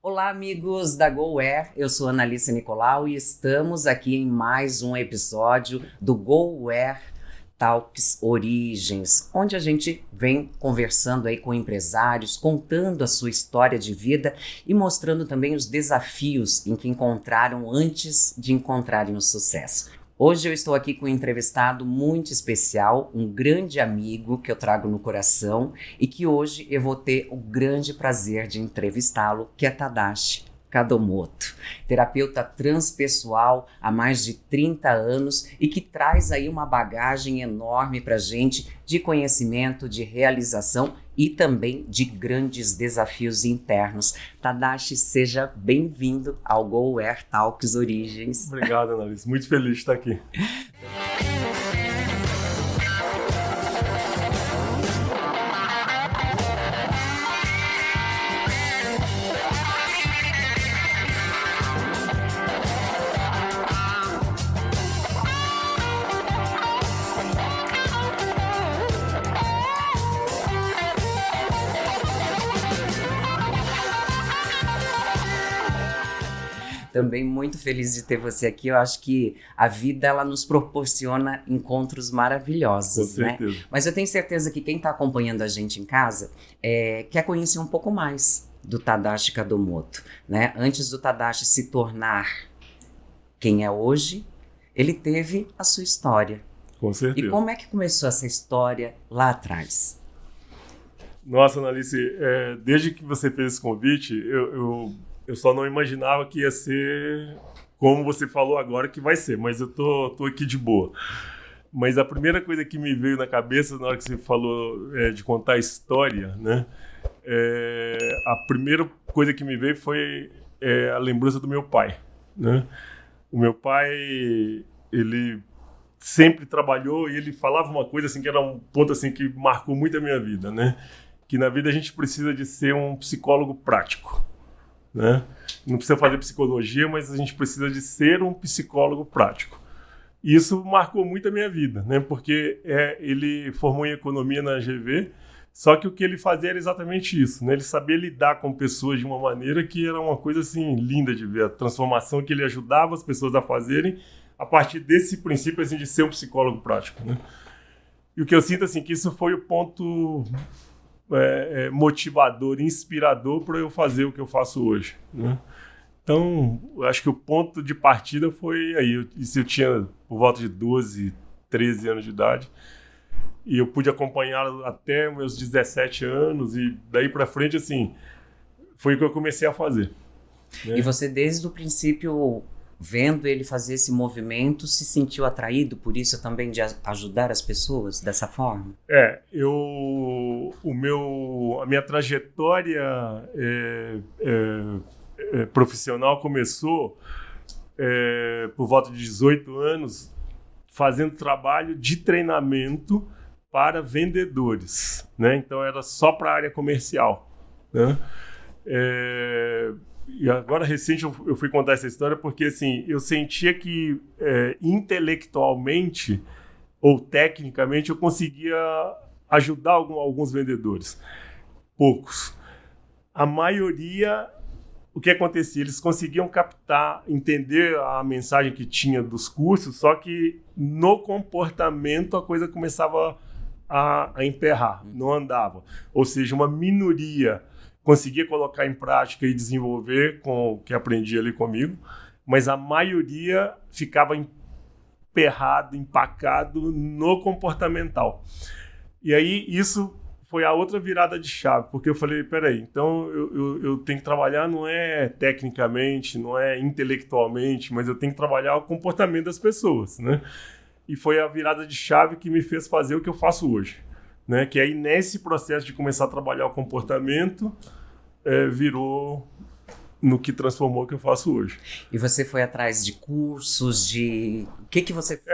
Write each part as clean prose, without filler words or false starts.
Olá, amigos da GoWare, eu sou Analice Nicolau e estamos aqui em mais um episódio do GoWare Talks Origens, onde a gente vem conversando aí com empresários, contando a sua história de vida e mostrando também os desafios em que encontraram antes de encontrarem o sucesso. Hoje eu estou aqui com um entrevistado muito especial, um grande amigo que eu trago no coração e que hoje eu vou ter o grande prazer de entrevistá-lo, que é Tadashi Kadomoto, terapeuta transpessoal há mais de 30 anos e que traz aí uma bagagem enorme pra gente de conhecimento, de realização e também de grandes desafios internos. Tadashi, seja bem-vindo ao GoWare Talks Origens. Obrigado, Analice. Muito feliz de estar aqui. Também muito feliz de ter você aqui. Eu acho que a vida ela nos proporciona encontros maravilhosos, Com certeza. né? Mas eu tenho certeza que quem está acompanhando a gente em casa quer conhecer um pouco mais do Tadashi Kadomoto, né? Antes do Tadashi se tornar quem é hoje, ele teve a sua história. Com certeza. E como é que começou essa história lá atrás? Nossa, Analice, desde que você fez esse convite, eu só não imaginava que ia ser como você falou agora que vai ser, mas eu tô aqui de boa. Mas a primeira coisa que me veio na cabeça na hora que você falou de contar a história, né? A primeira coisa que me veio foi a lembrança do meu pai, né? O meu pai, ele sempre trabalhou e ele falava uma coisa assim que era um ponto assim que marcou muito a minha vida, né? Que na vida a gente precisa de ser um psicólogo prático. Né? Não precisa fazer psicologia, mas a gente precisa de ser um psicólogo prático. E isso marcou muito a minha vida, né? Porque ele formou em economia na GV, só que o que ele fazia era exatamente isso, né? Ele sabia lidar com pessoas de uma maneira que era uma coisa assim linda de ver, a transformação que ele ajudava as pessoas a fazerem a partir desse princípio assim, de ser um psicólogo prático, né? E o que eu sinto assim que isso foi o ponto motivador, inspirador para eu fazer o que eu faço hoje, né? Então, eu acho que o ponto de partida foi aí. Isso eu tinha por volta de 12, 13 anos de idade e eu pude acompanhá-lo até meus 17 anos e daí para frente, assim, foi o que eu comecei a fazer, né? E você, desde o princípio, vendo ele fazer esse movimento, se sentiu atraído por isso também de ajudar as pessoas dessa forma? A minha trajetória profissional começou por volta de 18 anos fazendo trabalho de treinamento para vendedores, né? Então era só para a área comercial, né? E agora, recente, eu fui contar essa história porque, assim, eu sentia que intelectualmente ou tecnicamente eu conseguia ajudar alguns vendedores. Poucos. A maioria, o que acontecia? Eles conseguiam captar, entender a mensagem que tinha dos cursos, só que no comportamento a coisa começava a emperrar, não andava. Ou seja, uma minoria conseguia colocar em prática e desenvolver com o que aprendia ali comigo, mas a maioria ficava emperrado, empacado no comportamental. E aí isso foi a outra virada de chave, porque eu falei, peraí, então eu tenho que trabalhar não é tecnicamente, não é intelectualmente, mas eu tenho que trabalhar o comportamento das pessoas, né? E foi a virada de chave que me fez fazer o que eu faço hoje, né? Que aí nesse processo de começar a trabalhar o comportamento, virou no que transformou o que eu faço hoje. E você foi atrás de cursos, de... O que você foi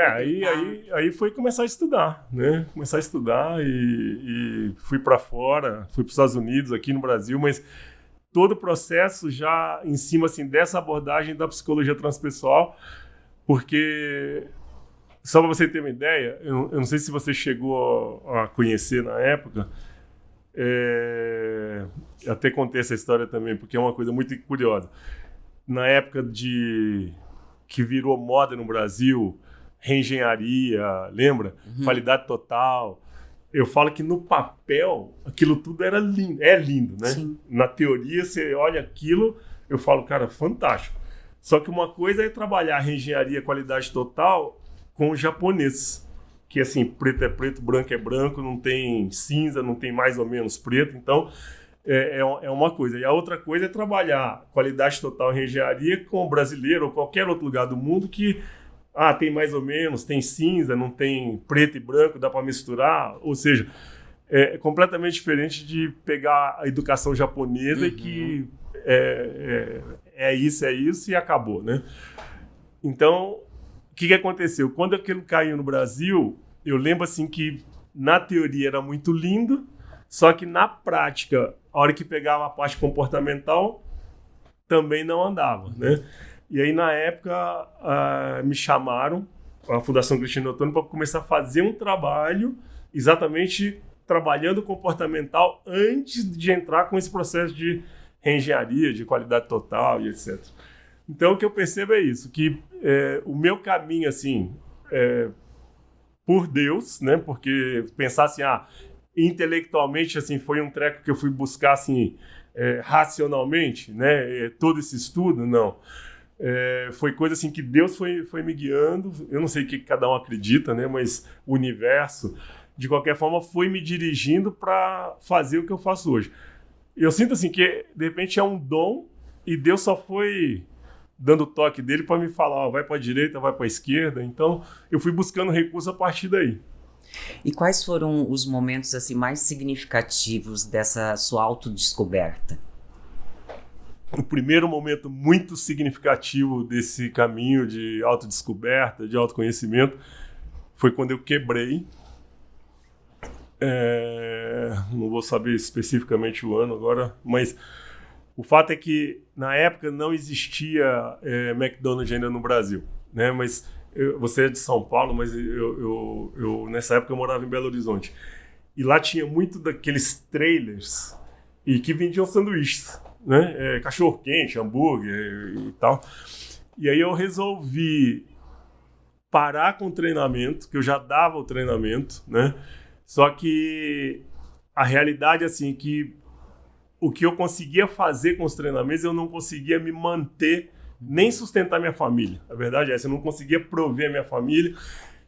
aí foi começar a estudar, né? Começar a estudar e fui para fora, fui para os Estados Unidos, aqui no Brasil, mas todo o processo já em cima assim, dessa abordagem da psicologia transpessoal, porque... Só para você ter uma ideia, eu não sei se você chegou a conhecer na época, Eu até contei essa história também, porque é uma coisa muito curiosa. Na época que virou moda no Brasil, reengenharia, lembra? Qualidade total. Eu falo que no papel, aquilo tudo era lindo. É lindo, né? Sim. Na teoria, você olha aquilo, eu falo, cara, fantástico. Só que uma coisa é trabalhar reengenharia, qualidade total com o japonês. Que assim, preto é preto, branco é branco, não tem cinza, não tem mais ou menos preto. Então, é uma coisa. E a outra coisa é trabalhar qualidade total em engenharia com o brasileiro ou qualquer outro lugar do mundo que tem mais ou menos, tem cinza, não tem preto e branco, dá para misturar. Ou seja, é completamente diferente de pegar a educação japonesa e que é isso e acabou, né? Então, o que aconteceu? Quando aquilo caiu no Brasil, eu lembro assim que na teoria era muito lindo, só que na prática, a hora que pegava a parte comportamental, também não andava, né? E aí, na época, me chamaram, a Fundação Cristiano Ottoni, para começar a fazer um trabalho exatamente trabalhando o comportamental antes de entrar com esse processo de reengenharia, de qualidade total e etc. Então, o que eu percebo é isso, que o meu caminho, assim, por Deus, né? Porque pensar assim, intelectualmente, assim, foi um treco que eu fui buscar, assim, racionalmente, né? Todo esse estudo, não. Foi coisa, assim, que Deus foi me guiando. Eu não sei o que cada um acredita, né? Mas o universo, de qualquer forma, foi me dirigindo para fazer o que eu faço hoje. Eu sinto, assim, que, de repente, é um dom e Deus só foi dando o toque dele para me falar, vai para a direita, vai para a esquerda. Então, eu fui buscando recurso a partir daí. E quais foram os momentos assim mais significativos dessa sua autodescoberta? O primeiro momento muito significativo desse caminho de autodescoberta, de autoconhecimento, foi quando eu quebrei. Não vou saber especificamente o ano agora, mas o fato é que na época não existia McDonald's ainda no Brasil, né? Mas você é de São Paulo, mas eu nessa época eu morava em Belo Horizonte. E lá tinha muito daqueles trailers e que vendiam sanduíches, né? Cachorro-quente, hambúrguer e tal. E aí eu resolvi parar com o treinamento, que eu já dava o treinamento, né? Só que a realidade, assim, que o que eu conseguia fazer com os treinamentos, eu não conseguia me manter, nem sustentar minha família. A verdade é essa, eu não conseguia prover a minha família.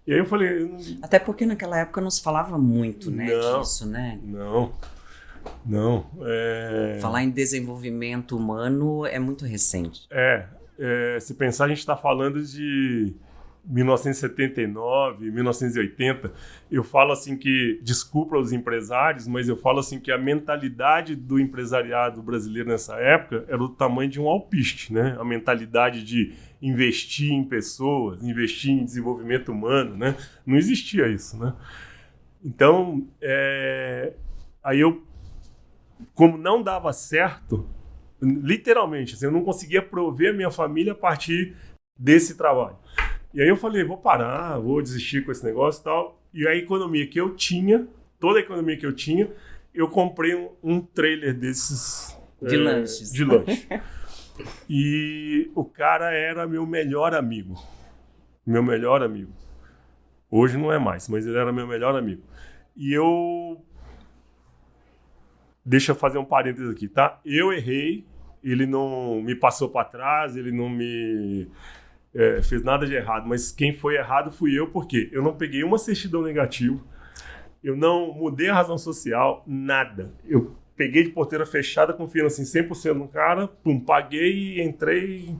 E aí eu falei... Até porque naquela época não se falava muito, né, disso, né? Não. Falar em desenvolvimento humano é muito recente. Se pensar, a gente está falando de 1979, 1980, eu falo assim que, desculpa os empresários, mas eu falo assim que a mentalidade do empresariado brasileiro nessa época era do tamanho de um alpiste, né? A mentalidade de investir em pessoas, investir em desenvolvimento humano, né? Não existia isso, né? Então, aí eu, como não dava certo, literalmente, assim, eu não conseguia prover a minha família a partir desse trabalho. E aí eu falei, vou parar, vou desistir com esse negócio e tal. E a economia que eu tinha, toda a economia que eu tinha, eu comprei um trailer desses... De lanches. De lanche. E o cara era meu melhor amigo. Meu melhor amigo. Hoje não é mais, mas ele era meu melhor amigo. E eu... Deixa eu fazer um parênteses aqui, tá? Eu errei, ele não me passou para trás, ele não me... fez nada de errado, mas quem foi errado fui eu, porque eu não peguei uma certidão negativa, eu não mudei a razão social, nada. Eu peguei de porteira fechada, confiando assim 100% no cara, paguei e entrei,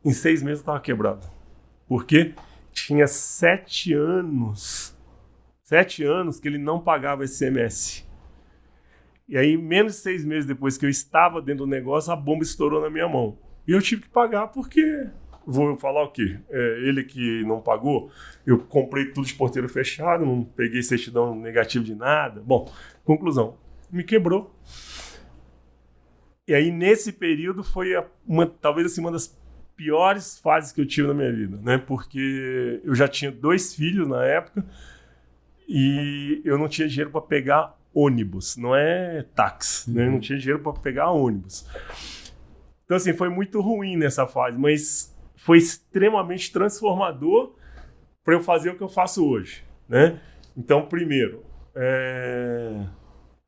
em 6 meses eu estava quebrado. Porque tinha 7 anos que ele não pagava ICMS. E aí, menos de 6 meses depois que eu estava dentro do negócio, a bomba estourou na minha mão. E eu tive que pagar porque... Vou falar o quê? Ele que não pagou, eu comprei tudo de porteiro fechado, não peguei certidão negativa de nada. Bom, conclusão, me quebrou. E aí, nesse período, foi talvez assim, uma das piores fases que eu tive na minha vida, né? Porque eu já tinha 2 filhos na época e eu não tinha dinheiro para pegar ônibus, não é táxi, né? Não tinha dinheiro para pegar ônibus. Então, assim, foi muito ruim nessa fase, mas foi extremamente transformador para eu fazer o que eu faço hoje, né? Então, primeiro,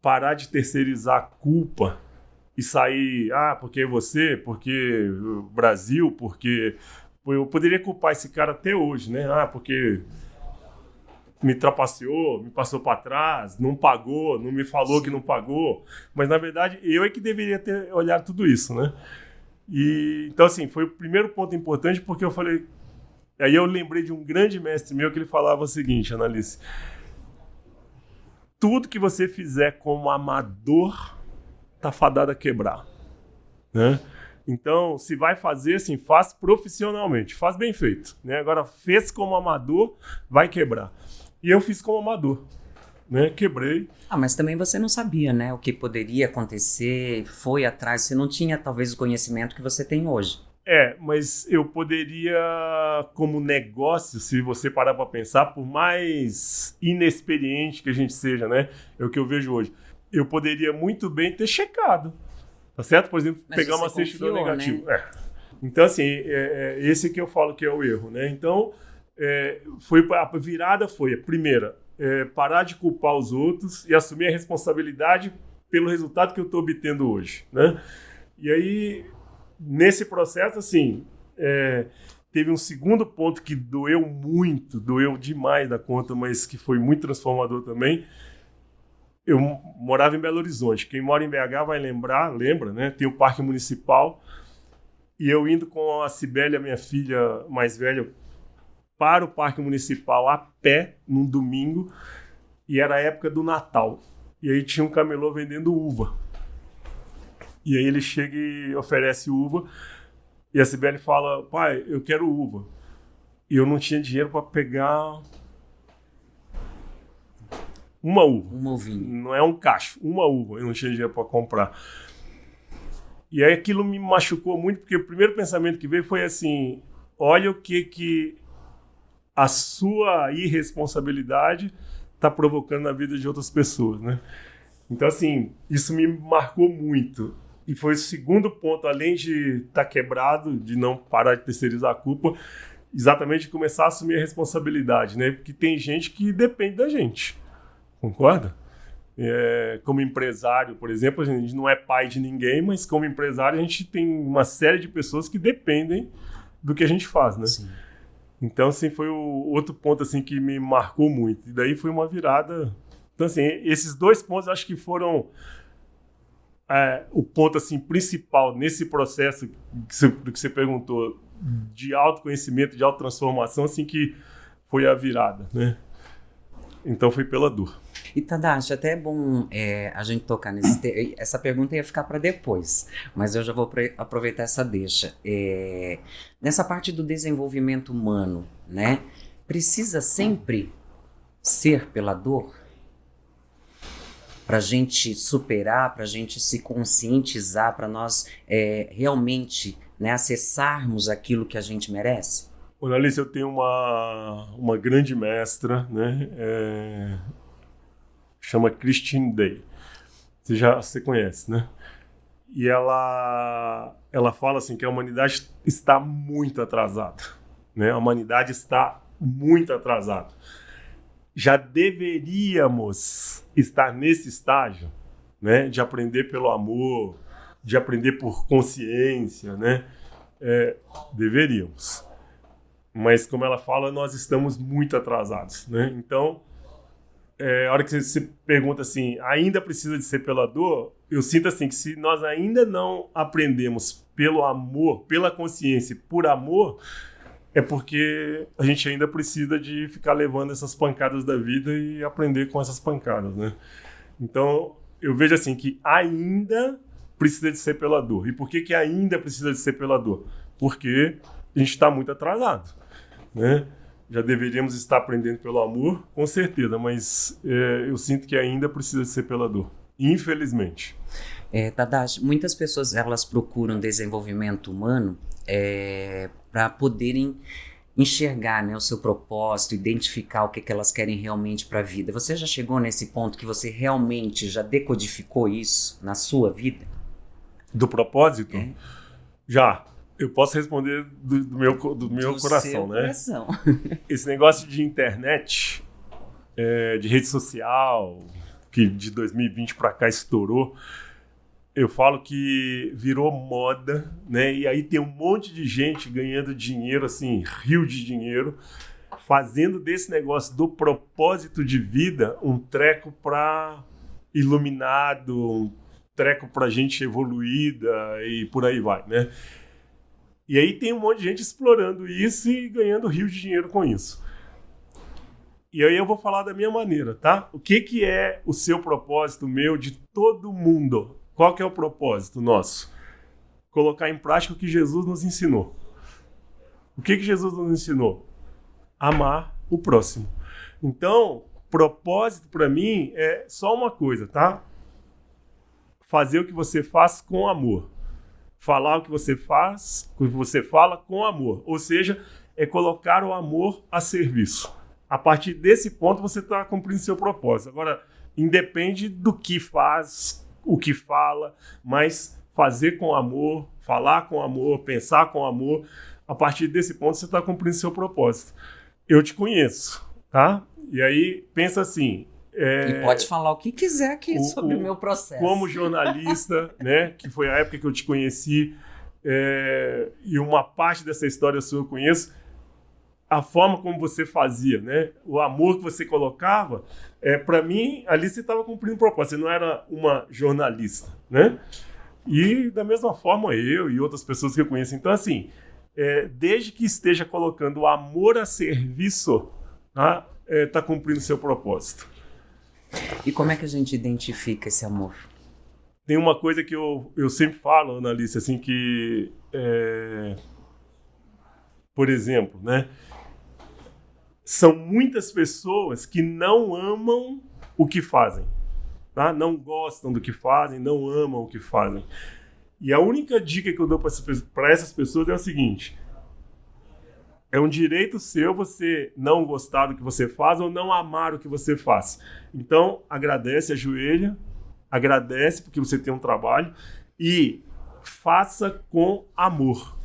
parar de terceirizar a culpa e sair, porque você, porque o Brasil, porque... Eu poderia culpar esse cara até hoje, né? porque me trapaceou, me passou para trás, não pagou, não me falou que não pagou. Mas, na verdade, eu é que deveria ter olhado tudo isso, né? Então, assim, foi o primeiro ponto importante, porque eu falei... Aí eu lembrei de um grande mestre meu que ele falava o seguinte, Analice: tudo que você fizer como amador tá fadado a quebrar, né? Então, se vai fazer, assim, faz profissionalmente, faz bem feito, né? Agora, fez como amador, vai quebrar. E eu fiz como amador, né? Quebrei. Mas também você não sabia, né, o que poderia acontecer, foi atrás, você não tinha talvez o conhecimento que você tem hoje. Mas eu poderia, como negócio, se você parar para pensar, por mais inexperiente que a gente seja, né? É o que eu vejo hoje. Eu poderia muito bem ter checado. Tá certo? Por exemplo, pegar uma certidão negativa. Né? Então, assim, esse que eu falo que é o erro, né? Então, a virada foi, a primeira, parar de culpar os outros e assumir a responsabilidade pelo resultado que eu estou obtendo hoje, né? E aí, nesse processo, assim, teve um segundo ponto que doeu muito, doeu demais da conta, mas que foi muito transformador também. Eu morava em Belo Horizonte. Quem mora em BH vai lembra, né? Tem o Parque Municipal. E eu indo com a Cibele, a minha filha mais velha, para o Parque Municipal a pé, num domingo. E era a época do Natal. E aí tinha um camelô vendendo uva. E aí ele chega e oferece uva. E a Cibele fala: pai, eu quero uva. E eu não tinha dinheiro para pegar... uma uva. Uma uvinha. Não é um cacho, uma uva. Eu não tinha dinheiro para comprar. E aí aquilo me machucou muito, porque o primeiro pensamento que veio foi assim: olha o que a sua irresponsabilidade está provocando na vida de outras pessoas, né? Então, assim, isso me marcou muito. E foi o segundo ponto, além de estar quebrado, de não parar de terceirizar a culpa, exatamente começar a assumir a responsabilidade, né? Porque tem gente que depende da gente. Concorda? Como empresário, por exemplo, a gente não é pai de ninguém, mas como empresário a gente tem uma série de pessoas que dependem do que a gente faz, né? Sim. Então, assim, foi o outro ponto assim, que me marcou muito. E daí foi uma virada. Então, assim, esses dois pontos eu acho que foram o ponto assim, principal nesse processo que você perguntou, de autoconhecimento, de autotransformação, assim, que foi a virada, né? Então foi pela dor. E Tadashi, até é bom a gente tocar essa pergunta ia ficar para depois, mas eu já vou aproveitar essa deixa. Nessa parte do desenvolvimento humano, né? Precisa sempre ser pela dor? Para a gente superar, para a gente se conscientizar, para nós realmente, né, acessarmos aquilo que a gente merece? Analice, eu tenho uma grande mestra, né? Chama Christine Day. Você conhece, né? E ela fala assim que a humanidade está muito atrasada, né? A humanidade está muito atrasada. Já deveríamos estar nesse estágio, né? De aprender pelo amor, de aprender por consciência, né? Deveríamos. Mas, como ela fala, nós estamos muito atrasados, né? Então, a hora que você pergunta assim, ainda precisa de ser pela dor? Eu sinto assim, que se nós ainda não aprendemos pelo amor, pela consciência, por amor, é porque a gente ainda precisa de ficar levando essas pancadas da vida e aprender com essas pancadas, né? Então, eu vejo assim, que ainda precisa de ser pela dor. E por que ainda precisa de ser pela dor? Porque a gente está muito atrasado, né? Já deveríamos estar aprendendo pelo amor, com certeza, mas eu sinto que ainda precisa de ser pela dor, infelizmente. Tadashi, muitas pessoas elas procuram desenvolvimento humano para poderem enxergar, né, o seu propósito, identificar o que elas querem realmente para a vida. Você já chegou nesse ponto que você realmente já decodificou isso na sua vida? Do propósito? É. Já. Eu posso responder do meu coração, né? Coração. Esse negócio de internet, de rede social, que de 2020 para cá estourou, eu falo que virou moda, né? E aí tem um monte de gente ganhando dinheiro, assim, rio de dinheiro, fazendo desse negócio do propósito de vida um treco para iluminado, um treco para gente evoluída e por aí vai, né? E aí tem um monte de gente explorando isso e ganhando rio de dinheiro com isso. E aí eu vou falar da minha maneira, tá? O que é o seu propósito, meu, de todo mundo? Qual que é o propósito nosso? Colocar em prática o que Jesus nos ensinou. O que Jesus nos ensinou? Amar o próximo. Então, propósito para mim é só uma coisa, tá? Fazer o que você faz com amor. Falar o que você faz, o que você fala com amor. Ou seja, é colocar o amor a serviço. A partir desse ponto você está cumprindo seu propósito. Agora, independe do que faz, o que fala, mas fazer com amor, falar com amor, pensar com amor, a partir desse ponto você está cumprindo seu propósito. Eu te conheço, tá? E aí pensa assim... E pode falar o que quiser aqui sobre o meu processo. Como jornalista, né, que foi a época que eu te conheci, e uma parte dessa história sua eu conheço, a forma como você fazia, né, o amor que você colocava, para mim, ali você estava cumprindo o propósito, você não era uma jornalista, né? E da mesma forma eu e outras pessoas que eu conheço. Então, assim, desde que esteja colocando o amor a serviço, tá, tá cumprindo o seu propósito. E como é que a gente identifica esse amor? Tem uma coisa que eu sempre falo, Analice, assim, que, por exemplo, né, são muitas pessoas que não amam o que fazem, tá? Não gostam do que fazem, não amam o que fazem. E a única dica que eu dou para essas pessoas é o seguinte: é um direito seu você não gostar do que você faz ou não amar o que você faz. Então, agradece, ajoelha, agradece porque você tem um trabalho e faça com amor.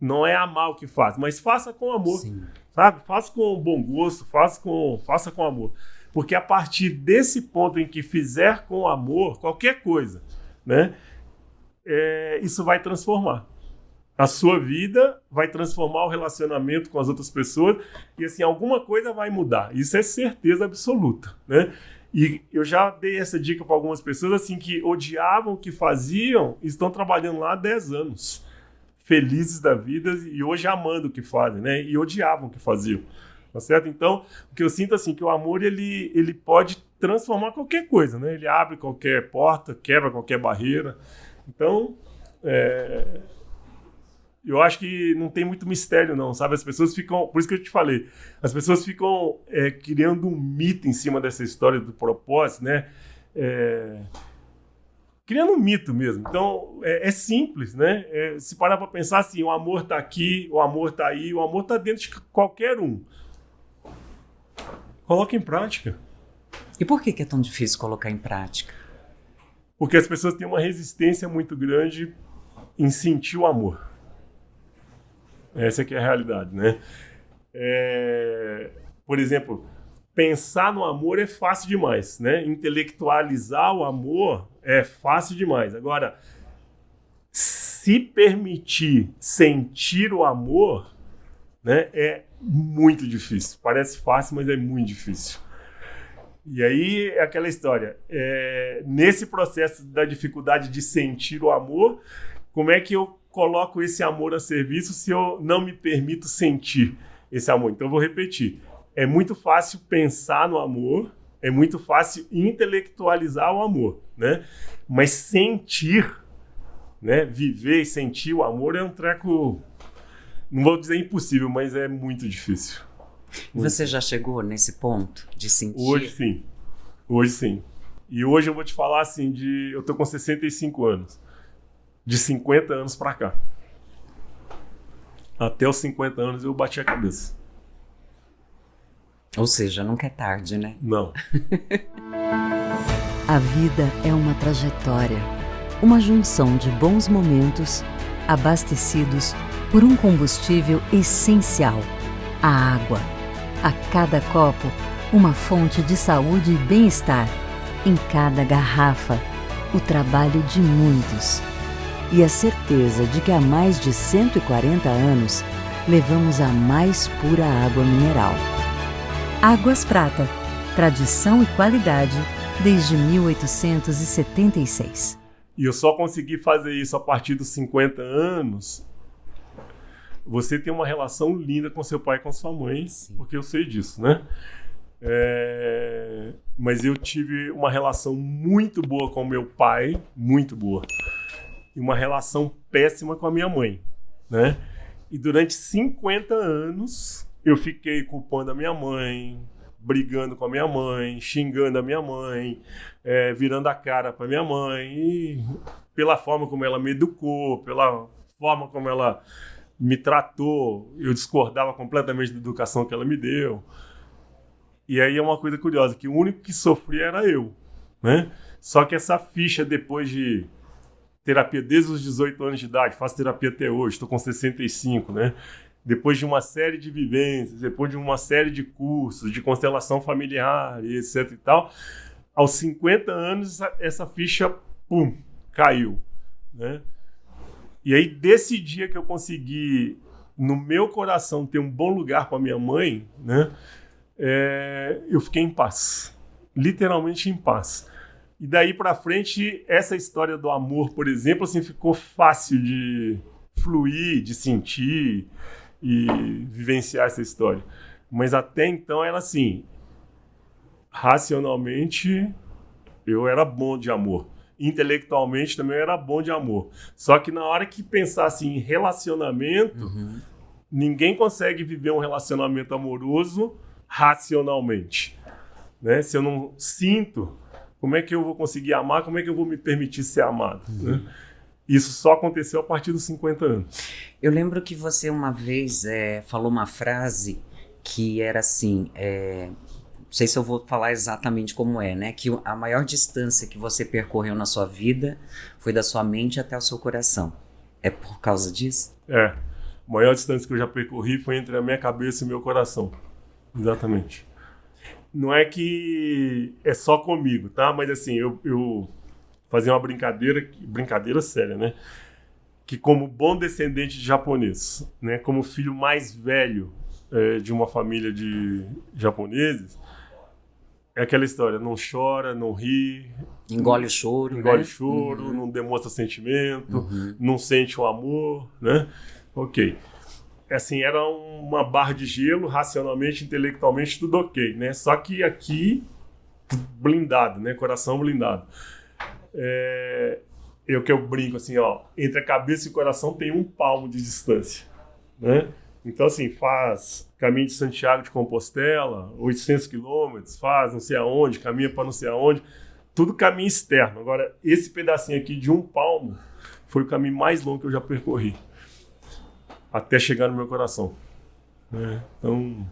Não é amar o que faz, mas faça com amor. Sim. Sabe? Faça com bom gosto, faça com amor. Porque a partir desse ponto em que fizer com amor, qualquer coisa, né, isso vai transformar. A sua vida vai transformar o relacionamento com as outras pessoas e, assim, alguma coisa vai mudar. Isso é certeza absoluta, né? E eu já dei essa dica para algumas pessoas, assim, que odiavam o que faziam e estão trabalhando lá há 10 anos. Felizes da vida e hoje amando o que fazem, né? E odiavam o que faziam, tá certo? Então, o que eu sinto, assim, que o amor, ele pode transformar qualquer coisa, né? Ele abre qualquer porta, quebra qualquer barreira. Então, eu acho que não tem muito mistério, não, sabe? As pessoas ficam... Por isso que eu te falei. As pessoas ficam criando um mito em cima dessa história do propósito, né? Criando um mito mesmo. Então, é simples, né? Se parar para pensar assim, o amor está aqui, o amor está aí, o amor está dentro de qualquer um. Coloca em prática. E por que é tão difícil colocar em prática? Porque as pessoas têm uma resistência muito grande em sentir o amor. Essa que é a realidade, né? Por exemplo, pensar no amor é fácil demais, né? Intelectualizar o amor é fácil demais. Agora, se permitir sentir o amor, né, é muito difícil. Parece fácil, mas é muito difícil. E aí é aquela história. Nesse processo da dificuldade de sentir o amor, como é que eu coloco esse amor a serviço se eu não me permito sentir esse amor? Então eu vou repetir. É muito fácil pensar no amor, é muito fácil intelectualizar o amor, né? Mas sentir, né? Viver e sentir o amor é um treco, não vou dizer impossível, mas é muito difícil. Você já chegou nesse ponto de sentir? Hoje sim. Hoje sim. E hoje eu vou te falar assim, eu tô com 65 anos. De 50 anos para cá. Até os 50 anos eu bati a cabeça. Ou seja, nunca é tarde, né? Não. A vida é uma trajetória, uma junção de bons momentos abastecidos por um combustível essencial, a água. A cada copo, uma fonte de saúde e bem-estar. Em cada garrafa, o trabalho de muitos. E a certeza de que há mais de 140 anos, levamos a mais pura água mineral. Águas Prata. Tradição e qualidade desde 1876. E eu só consegui fazer isso a partir dos 50 anos. Você tem uma relação linda com seu pai e com sua mãe, sim, porque eu sei disso, né? Mas eu tive uma relação muito boa com meu pai, muito boa. E uma relação péssima com a minha mãe, né? E durante 50 anos eu fiquei culpando a minha mãe, brigando com a minha mãe, xingando a minha mãe, virando a cara para minha mãe, e pela forma como ela me educou, pela forma como ela me tratou, eu discordava completamente da educação que ela me deu. E aí é uma coisa curiosa, que o único que sofria era eu, né? Só que essa ficha, depois de terapia desde os 18 anos de idade, faço terapia até hoje, estou com 65, né? Depois de uma série de vivências, depois de uma série de cursos, de constelação familiar e etc e tal, aos 50 anos essa ficha, pum, caiu, né? E aí, desse dia que eu consegui, no meu coração, ter um bom lugar com a minha mãe, né? Eu fiquei em paz, literalmente em paz. E daí para frente, essa história do amor, por exemplo, assim, ficou fácil de fluir, de sentir e vivenciar essa história. Mas até então era assim, racionalmente eu era bom de amor, intelectualmente também eu era bom de amor. Só que na hora que pensasse em relacionamento, ninguém consegue viver um relacionamento amoroso racionalmente, né? Se eu não sinto, como é que eu vou conseguir amar? Como é que eu vou me permitir ser amado? Né? Isso só aconteceu a partir dos 50 anos. Eu lembro que você uma vez falou uma frase que era assim, não sei se eu vou falar exatamente como né? Que a maior distância que você percorreu na sua vida foi da sua mente até o seu coração. É por causa disso? A maior distância que eu já percorri foi entre a minha cabeça e o meu coração. Exatamente. Não é que é só comigo, tá? Mas assim, eu fazia uma brincadeira séria, né? Que como bom descendente de japonês, né? Como filho mais velho de uma família de japoneses, é aquela história, não chora, não ri, engole o choro, engole choro, não demonstra sentimento, não sente o amor, né? Ok. Assim, era uma barra de gelo, racionalmente, intelectualmente, tudo ok, né? Só que aqui, blindado, né? Coração blindado. Que eu brinco assim, ó, entre a cabeça e o coração tem 1 palmo de distância, né? Então, assim, faz caminho de Santiago de Compostela, 800 quilômetros, faz não sei aonde, caminha para não sei aonde, tudo caminho externo. Agora, esse pedacinho aqui de 1 palmo foi o caminho mais longo que eu já percorri, até chegar no meu coração, né? Então,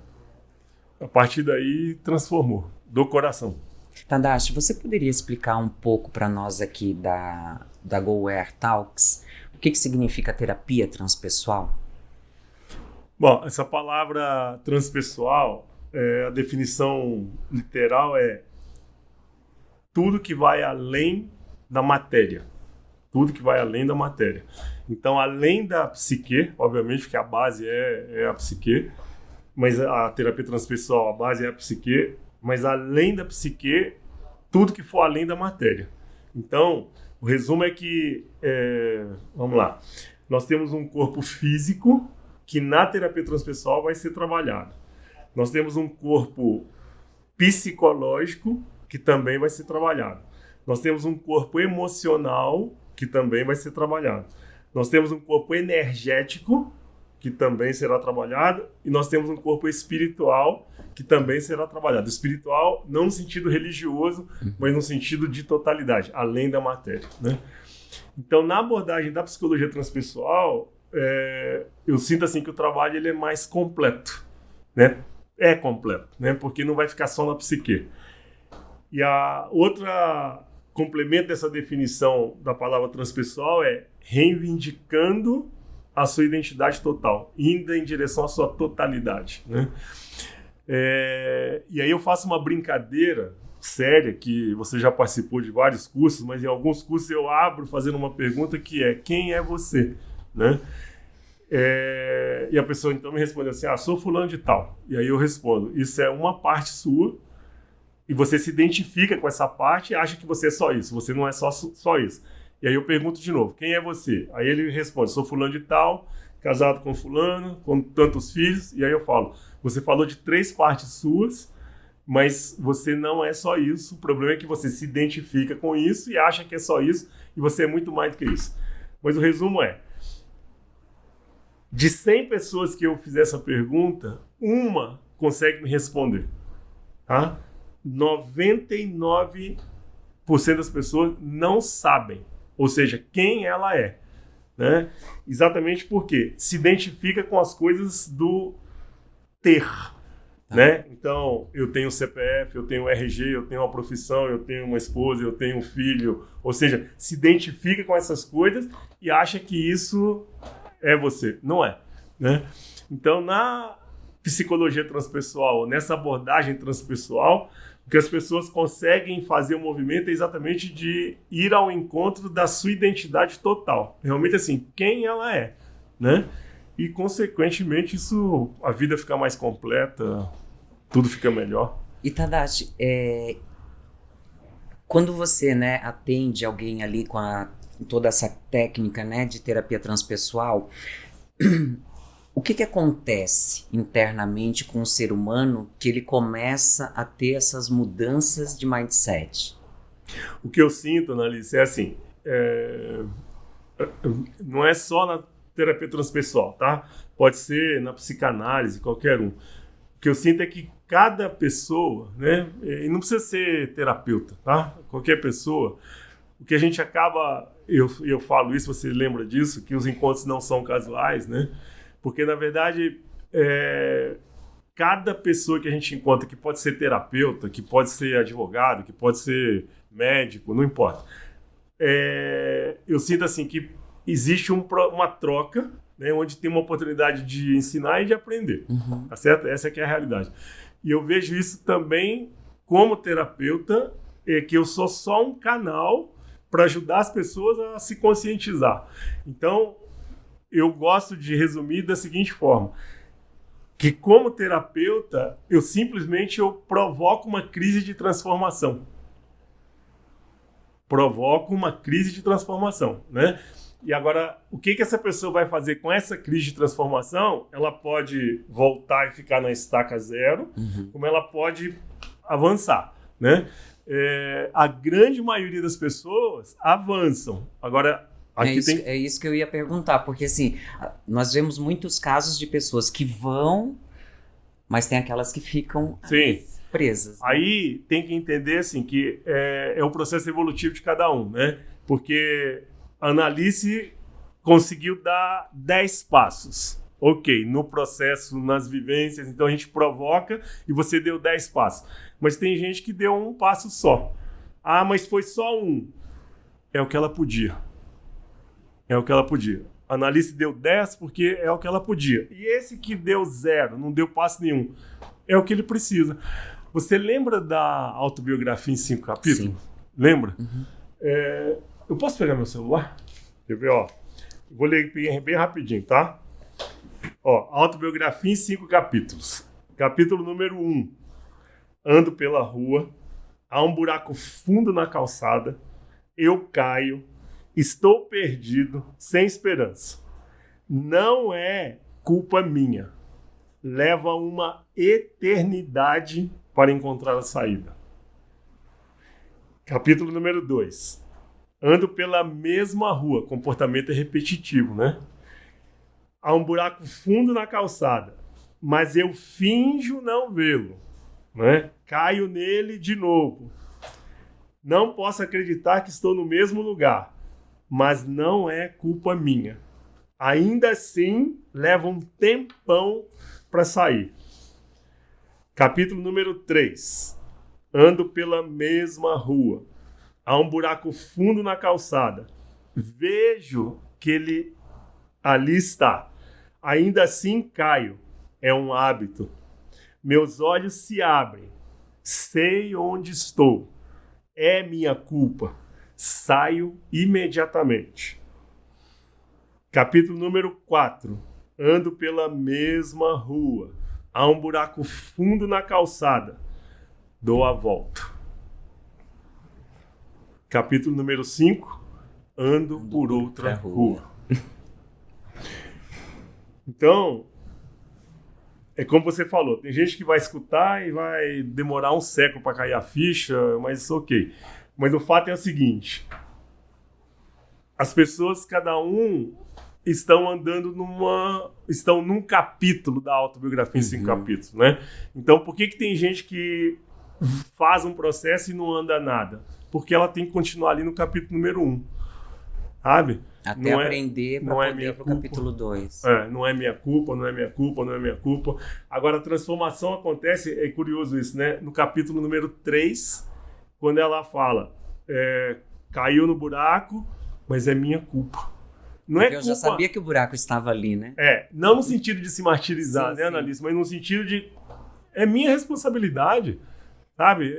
a partir daí, transformou, do coração. Tadashi, você poderia explicar um pouco para nós aqui da GoWare Talks o que significa terapia transpessoal? Bom, essa palavra transpessoal, a definição literal é tudo que vai além da matéria. Tudo que vai além da matéria. Então, além da psique, obviamente, porque a base é a psique, mas a terapia transpessoal, a base é a psique, mas além da psique, tudo que for além da matéria. Então, o resumo é que, vamos lá, nós temos um corpo físico que na terapia transpessoal vai ser trabalhado. Nós temos um corpo psicológico que também vai ser trabalhado. Nós temos um corpo emocional que também vai ser trabalhado. Nós temos um corpo energético que também será trabalhado, e nós temos um corpo espiritual que também será trabalhado. Espiritual não no sentido religioso, mas no sentido de totalidade, além da matéria, né? Então, na abordagem da psicologia transpessoal, eu sinto assim que o trabalho ele é mais completo, né? É completo, né? Porque não vai ficar só na psique. E a outra complemento dessa definição da palavra transpessoal é reivindicando a sua identidade total, indo em direção à sua totalidade, né? E aí eu faço uma brincadeira séria, que você já participou de vários cursos, mas em alguns cursos eu abro fazendo uma pergunta que é: quem é você? Né? E a pessoa então me responde assim: sou fulano de tal. E aí eu respondo: isso é uma parte sua, e você se identifica com essa parte e acha que você é só isso. Você não é só isso. E aí eu pergunto de novo: quem é você? Aí ele responde: sou fulano de tal, casado com fulano, com tantos filhos. E aí eu falo: você falou de 3 partes suas, mas você não é só isso. O problema é que você se identifica com isso e acha que é só isso, e você é muito mais do que isso. Mas o resumo é: de 100 pessoas que eu fizer essa pergunta, uma consegue me responder. Tá? 99% das pessoas não sabem, ou seja, quem ela é. Né? Exatamente porque se identifica com as coisas do ter. Né? Então, eu tenho CPF, eu tenho RG, eu tenho uma profissão, eu tenho uma esposa, eu tenho um filho. Ou seja, se identifica com essas coisas e acha que isso é você. Não é. Né? Então, na psicologia transpessoal, nessa abordagem transpessoal, o que as pessoas conseguem fazer o movimento é exatamente de ir ao encontro da sua identidade total. Realmente, assim, quem ela é. Né? E, consequentemente, a vida fica mais completa, tudo fica melhor. E, Tadashi, quando você, né, atende alguém ali com toda essa técnica, né, de terapia transpessoal, o que acontece internamente com o ser humano que ele começa a ter essas mudanças de mindset? O que eu sinto, Annalise, é assim, não é só na terapia transpessoal, tá? Pode ser na psicanálise, qualquer um. O que eu sinto é que cada pessoa, né? E não precisa ser terapeuta, tá? Qualquer pessoa. O que a gente acaba... Eu falo isso, você lembra disso, que os encontros não são casuais, né? Porque, na verdade, cada pessoa que a gente encontra, que pode ser terapeuta, que pode ser advogado, que pode ser médico, não importa. Eu sinto assim que existe uma troca, né, onde tem uma oportunidade de ensinar e de aprender. Uhum. Tá certo? Essa é que é a realidade. E eu vejo isso também como terapeuta, que eu sou só um canal para ajudar as pessoas a se conscientizar. Então, eu gosto de resumir da seguinte forma: que como terapeuta, eu simplesmente provoco uma crise de transformação. Provoco uma crise de transformação, né? E agora, o que essa pessoa vai fazer com essa crise de transformação? Ela pode voltar e ficar na estaca zero, como ela pode avançar, né? A grande maioria das pessoas avançam. Agora, é isso que eu ia perguntar, porque assim, nós vemos muitos casos de pessoas que vão, mas tem aquelas que ficam presas. Né? Aí tem que entender assim, que é o processo evolutivo de cada um, né? Porque a Annalise conseguiu dar 10 passos. Ok, no processo, nas vivências, então a gente provoca e você deu 10 passos. Mas tem gente que deu um passo só. Mas foi só um. É o que ela podia. É o que ela podia. A Annalise deu 10 porque é o que ela podia. E esse que deu 0, não deu passo nenhum, é o que ele precisa. Você lembra da autobiografia em 5 capítulos? Sim. Lembra? Uhum. Eu posso pegar meu celular? Quer ver, ó? Vou ler bem rapidinho, tá? Ó, autobiografia em 5 capítulos. Capítulo número 1. Ando pela rua, há um buraco fundo na calçada, eu caio, estou perdido, sem esperança. Não é culpa minha. Leva uma eternidade para encontrar a saída. Capítulo número 2. Ando pela mesma rua, comportamento é repetitivo, né? Há um buraco fundo na calçada, mas eu finjo não vê-lo, né? Caio nele de novo. Não posso acreditar que estou no mesmo lugar, mas não é culpa minha. ainda assim leva um tempão para sair. Capítulo número 3. Ando pela mesma rua. Há um buraco fundo na calçada. Vejo que ele ali está. Ainda assim caio. É um hábito. Meus olhos se abrem. Sei onde estou. É minha culpa. Saio imediatamente. Capítulo número 4. Ando pela mesma rua. Há um buraco fundo na calçada. Dou a volta. Capítulo número 5. Ando por outra rua. Então, é como você falou, tem gente que vai escutar e vai demorar um século para cair a ficha, mas ok. Mas o fato é o seguinte, as pessoas, cada um, estão num capítulo da autobiografia em 5 capítulos, né? Então, por que tem gente que faz um processo e não anda nada? Porque ela tem que continuar ali no capítulo número 1, sabe? Até aprender para poder ir pro capítulo 2. Não é minha culpa, não é minha culpa, não é minha culpa. Agora, a transformação acontece, é curioso isso, né? No capítulo número 3, quando ela fala, caiu no buraco, mas é minha culpa. Não Porque é eu culpa... já sabia que o buraco estava ali, né? Não no sentido de se martirizar, né, Annalise? Mas no sentido de, é minha responsabilidade, sabe?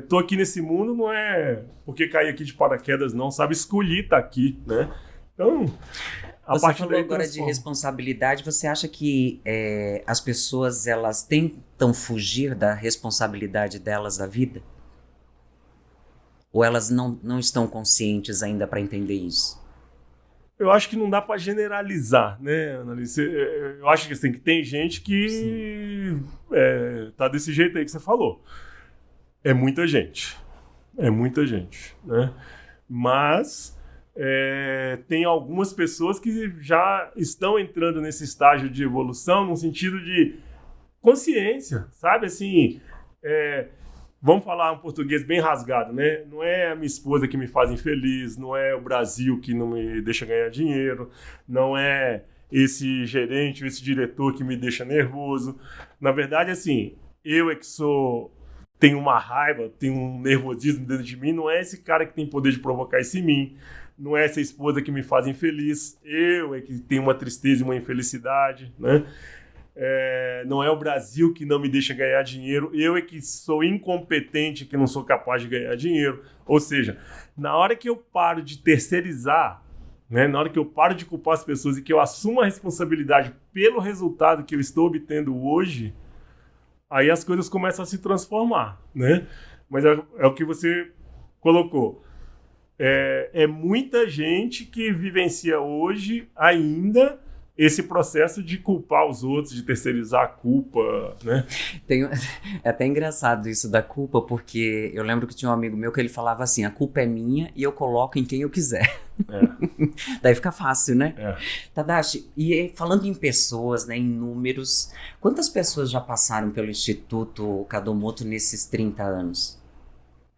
Tô aqui nesse mundo, não é porque caí aqui de paraquedas, não, sabe? Escolhi estar aqui, né? Então, você falou agora de responsabilidade. Você acha que as pessoas, elas tentam fugir da responsabilidade delas da vida? Ou elas não estão conscientes ainda para entender isso? Eu acho que não dá para generalizar, né, Annalise? Eu acho que assim, que tem gente que tá desse jeito aí que você falou. É muita gente, né? Mas tem algumas pessoas que já estão entrando nesse estágio de evolução no sentido de consciência, sabe? Assim, vamos falar um português bem rasgado, né? Não é a minha esposa que me faz infeliz, não é o Brasil que não me deixa ganhar dinheiro, não é esse gerente ou esse diretor que me deixa nervoso. Na verdade, assim, eu é que tenho uma raiva, tenho um nervosismo dentro de mim, não é esse cara que tem poder de provocar isso em mim, não é essa esposa que me faz infeliz, eu é que tenho uma tristeza e uma infelicidade, né? Não é o Brasil que não me deixa ganhar dinheiro, eu é que sou incompetente, que não sou capaz de ganhar dinheiro. Ou seja, na hora que eu paro de terceirizar, né, na hora que eu paro de culpar as pessoas e que eu assumo a responsabilidade pelo resultado que eu estou obtendo hoje, aí as coisas começam a se transformar, né? Mas é o que você colocou. É muita gente que vivencia hoje ainda esse processo de culpar os outros, de terceirizar a culpa, né? É até engraçado isso da culpa, porque eu lembro que tinha um amigo meu que ele falava assim, a culpa é minha e eu coloco em quem eu quiser. Daí fica fácil, né? Tadashi, e falando em pessoas, né, em números, quantas pessoas já passaram pelo Instituto Kadomoto nesses 30 anos?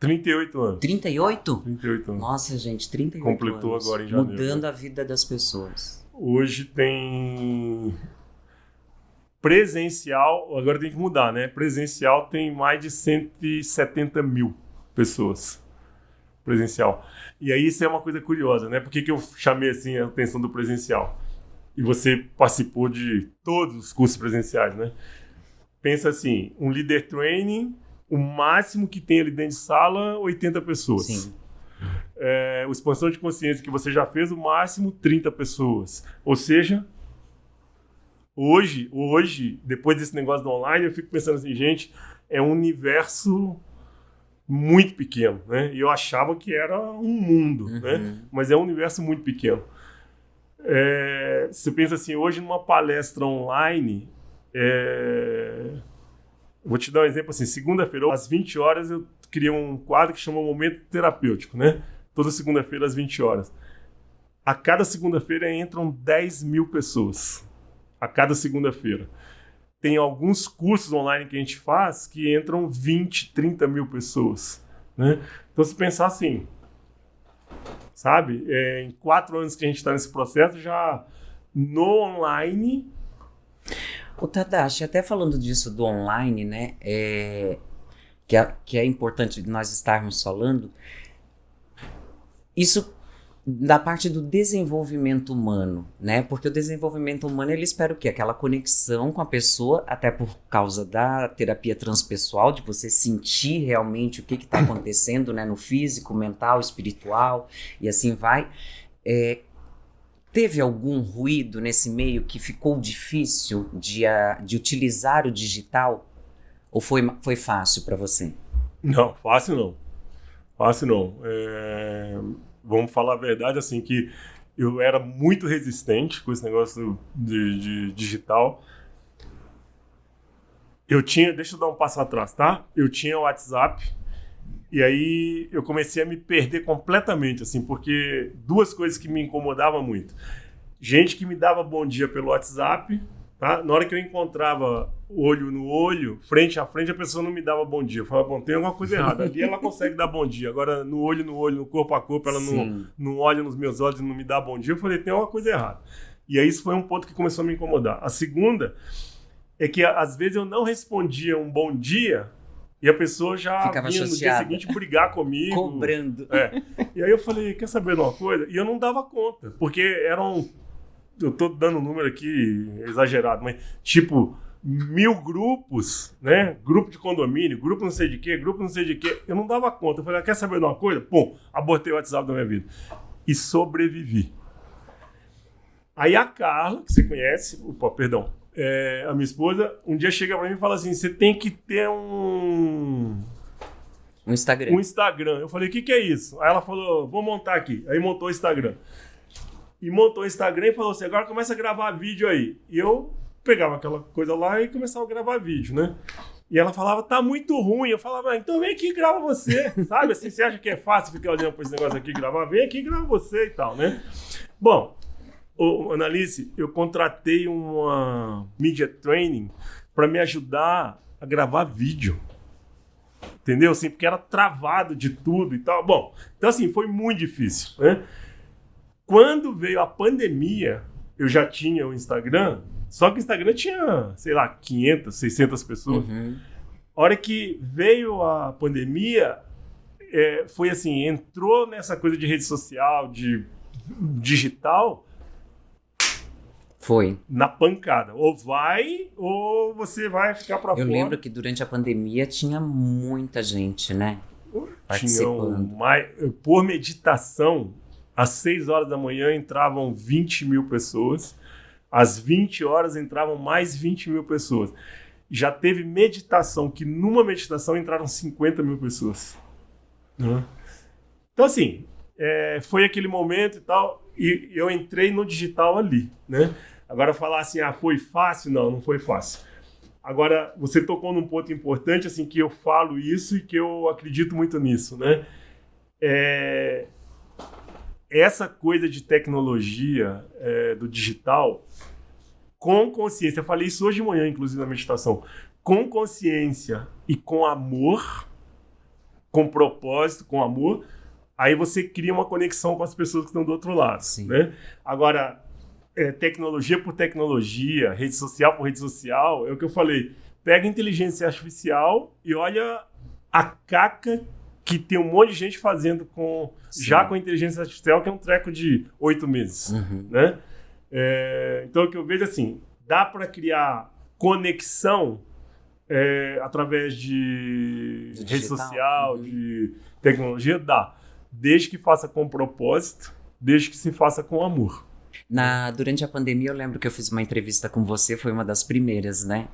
38 anos. 38? 38 anos. Nossa, gente, 38 Completou anos. Agora em janeiro. Mudando a vida das pessoas. Hoje tem presencial, agora tem que mudar, né? Presencial tem mais de 170 mil pessoas. Presencial. E aí isso é uma coisa curiosa, né? Por que eu chamei assim a atenção do presencial? E você participou de todos os cursos presenciais, né? Pensa assim, um líder training, o máximo que tem ali dentro de sala, 80 pessoas. Sim. O expansão de consciência que você já fez, o máximo 30 pessoas. Ou seja, hoje, depois desse negócio do online, eu fico pensando assim, gente, é um universo muito pequeno, né? E eu achava que era um mundo, né? Mas é um universo muito pequeno. Você pensa assim, hoje numa palestra online, vou te dar um exemplo assim, segunda-feira, às 20 horas, eu criei um quadro que chama Momento Terapêutico, né? Toda segunda-feira às 20 horas. A cada segunda-feira entram 10 mil pessoas. A cada segunda-feira. Tem alguns cursos online que a gente faz que entram 20, 30 mil pessoas, né? Então, se pensar assim, sabe? Em 4 anos que a gente está nesse processo, já no online. O Tadashi, até falando disso do online, né, que é importante nós estarmos falando, isso da parte do desenvolvimento humano, né? Porque o desenvolvimento humano, ele espera o quê? Aquela conexão com a pessoa, até por causa da terapia transpessoal, de você sentir realmente o que está acontecendo, né? No físico, mental, espiritual, e assim vai. Teve algum ruído nesse meio que ficou difícil de utilizar o digital? Ou foi fácil para você? Não, fácil não. Fácil não. Vamos falar a verdade, assim, que eu era muito resistente com esse negócio de digital. Deixa eu dar um passo atrás, tá? Eu tinha o WhatsApp e aí eu comecei a me perder completamente, assim, porque duas coisas que me incomodavam muito. Gente que me dava bom dia pelo WhatsApp, tá? Na hora que eu encontrava olho no olho, frente a frente, a pessoa não me dava bom dia. Eu falava, bom, tem alguma coisa errada. Ali ela consegue dar bom dia. Agora, no olho, no corpo a corpo, ela não olha nos meus olhos e não me dá bom dia. Eu falei, tem alguma coisa errada. E aí isso foi um ponto que começou a me incomodar. A segunda é que, às vezes, eu não respondia um bom dia e a pessoa já ficava vinha no dia seguinte brigar comigo. Cobrando. E aí eu falei, quer saber de uma coisa? E eu não dava conta, porque eu tô dando um número aqui exagerado, mas tipo 1000 grupos, né? Grupo de condomínio, grupo não sei de quê, grupo não sei de quê. Eu não dava conta. Eu falei, quer saber de uma coisa? Pum, abortei o WhatsApp da minha vida. E sobrevivi. Aí a Carla, que você conhece, a minha esposa, um dia chega pra mim e fala assim, você tem que ter um Instagram. Um Instagram. Eu falei, o que é isso? Aí ela falou, vou montar aqui. Aí montou o Instagram. E montou o Instagram e falou assim, agora começa a gravar vídeo aí. E eu pegava aquela coisa lá e começava a gravar vídeo, né? E ela falava, tá muito ruim. Eu falava, então vem aqui e grava você. Sabe, assim, você acha que é fácil ficar olhando pra esse negócio aqui e gravar? Vem aqui e grava você e tal, né? Bom, Annalise, eu contratei uma media training para me ajudar a gravar vídeo. Entendeu? Assim, porque era travado de tudo e tal. Bom, então assim, foi muito difícil, né? Quando veio a pandemia, eu já tinha o Instagram, só que o Instagram tinha, sei lá, 500, 600 pessoas. Uhum. A hora que veio a pandemia, foi assim, entrou nessa coisa de rede social, de digital, foi na pancada. Ou vai, ou você vai ficar pra fora. Eu lembro que durante a pandemia tinha muita gente, né? Participando. Por meditação, às 6 horas da manhã entravam 20 mil pessoas. Às 20 horas entravam mais 20 mil pessoas. Já teve meditação, que numa meditação entraram 50 mil pessoas. Uhum. Então, assim, foi aquele momento e tal, e eu entrei no digital ali, né? Agora, falar assim, foi fácil? Não foi fácil. Agora, você tocou num ponto importante, assim, que eu falo isso e que eu acredito muito nisso, né? Essa coisa de tecnologia, do digital, com consciência, eu falei isso hoje de manhã, inclusive, na meditação, com consciência e com amor, com propósito, com amor, aí você cria uma conexão com as pessoas que estão do outro lado, né? Agora, tecnologia por tecnologia, rede social por rede social, é o que eu falei, pega a inteligência artificial e olha a caca que tem um monte de gente fazendo já com a inteligência artificial, que é um treco de 8 meses, né? Então, o que eu vejo assim, dá para criar conexão através de rede social, de tecnologia, dá. Desde que faça com propósito, desde que se faça com amor. Durante a pandemia, eu lembro que eu fiz uma entrevista com você, foi uma das primeiras, né?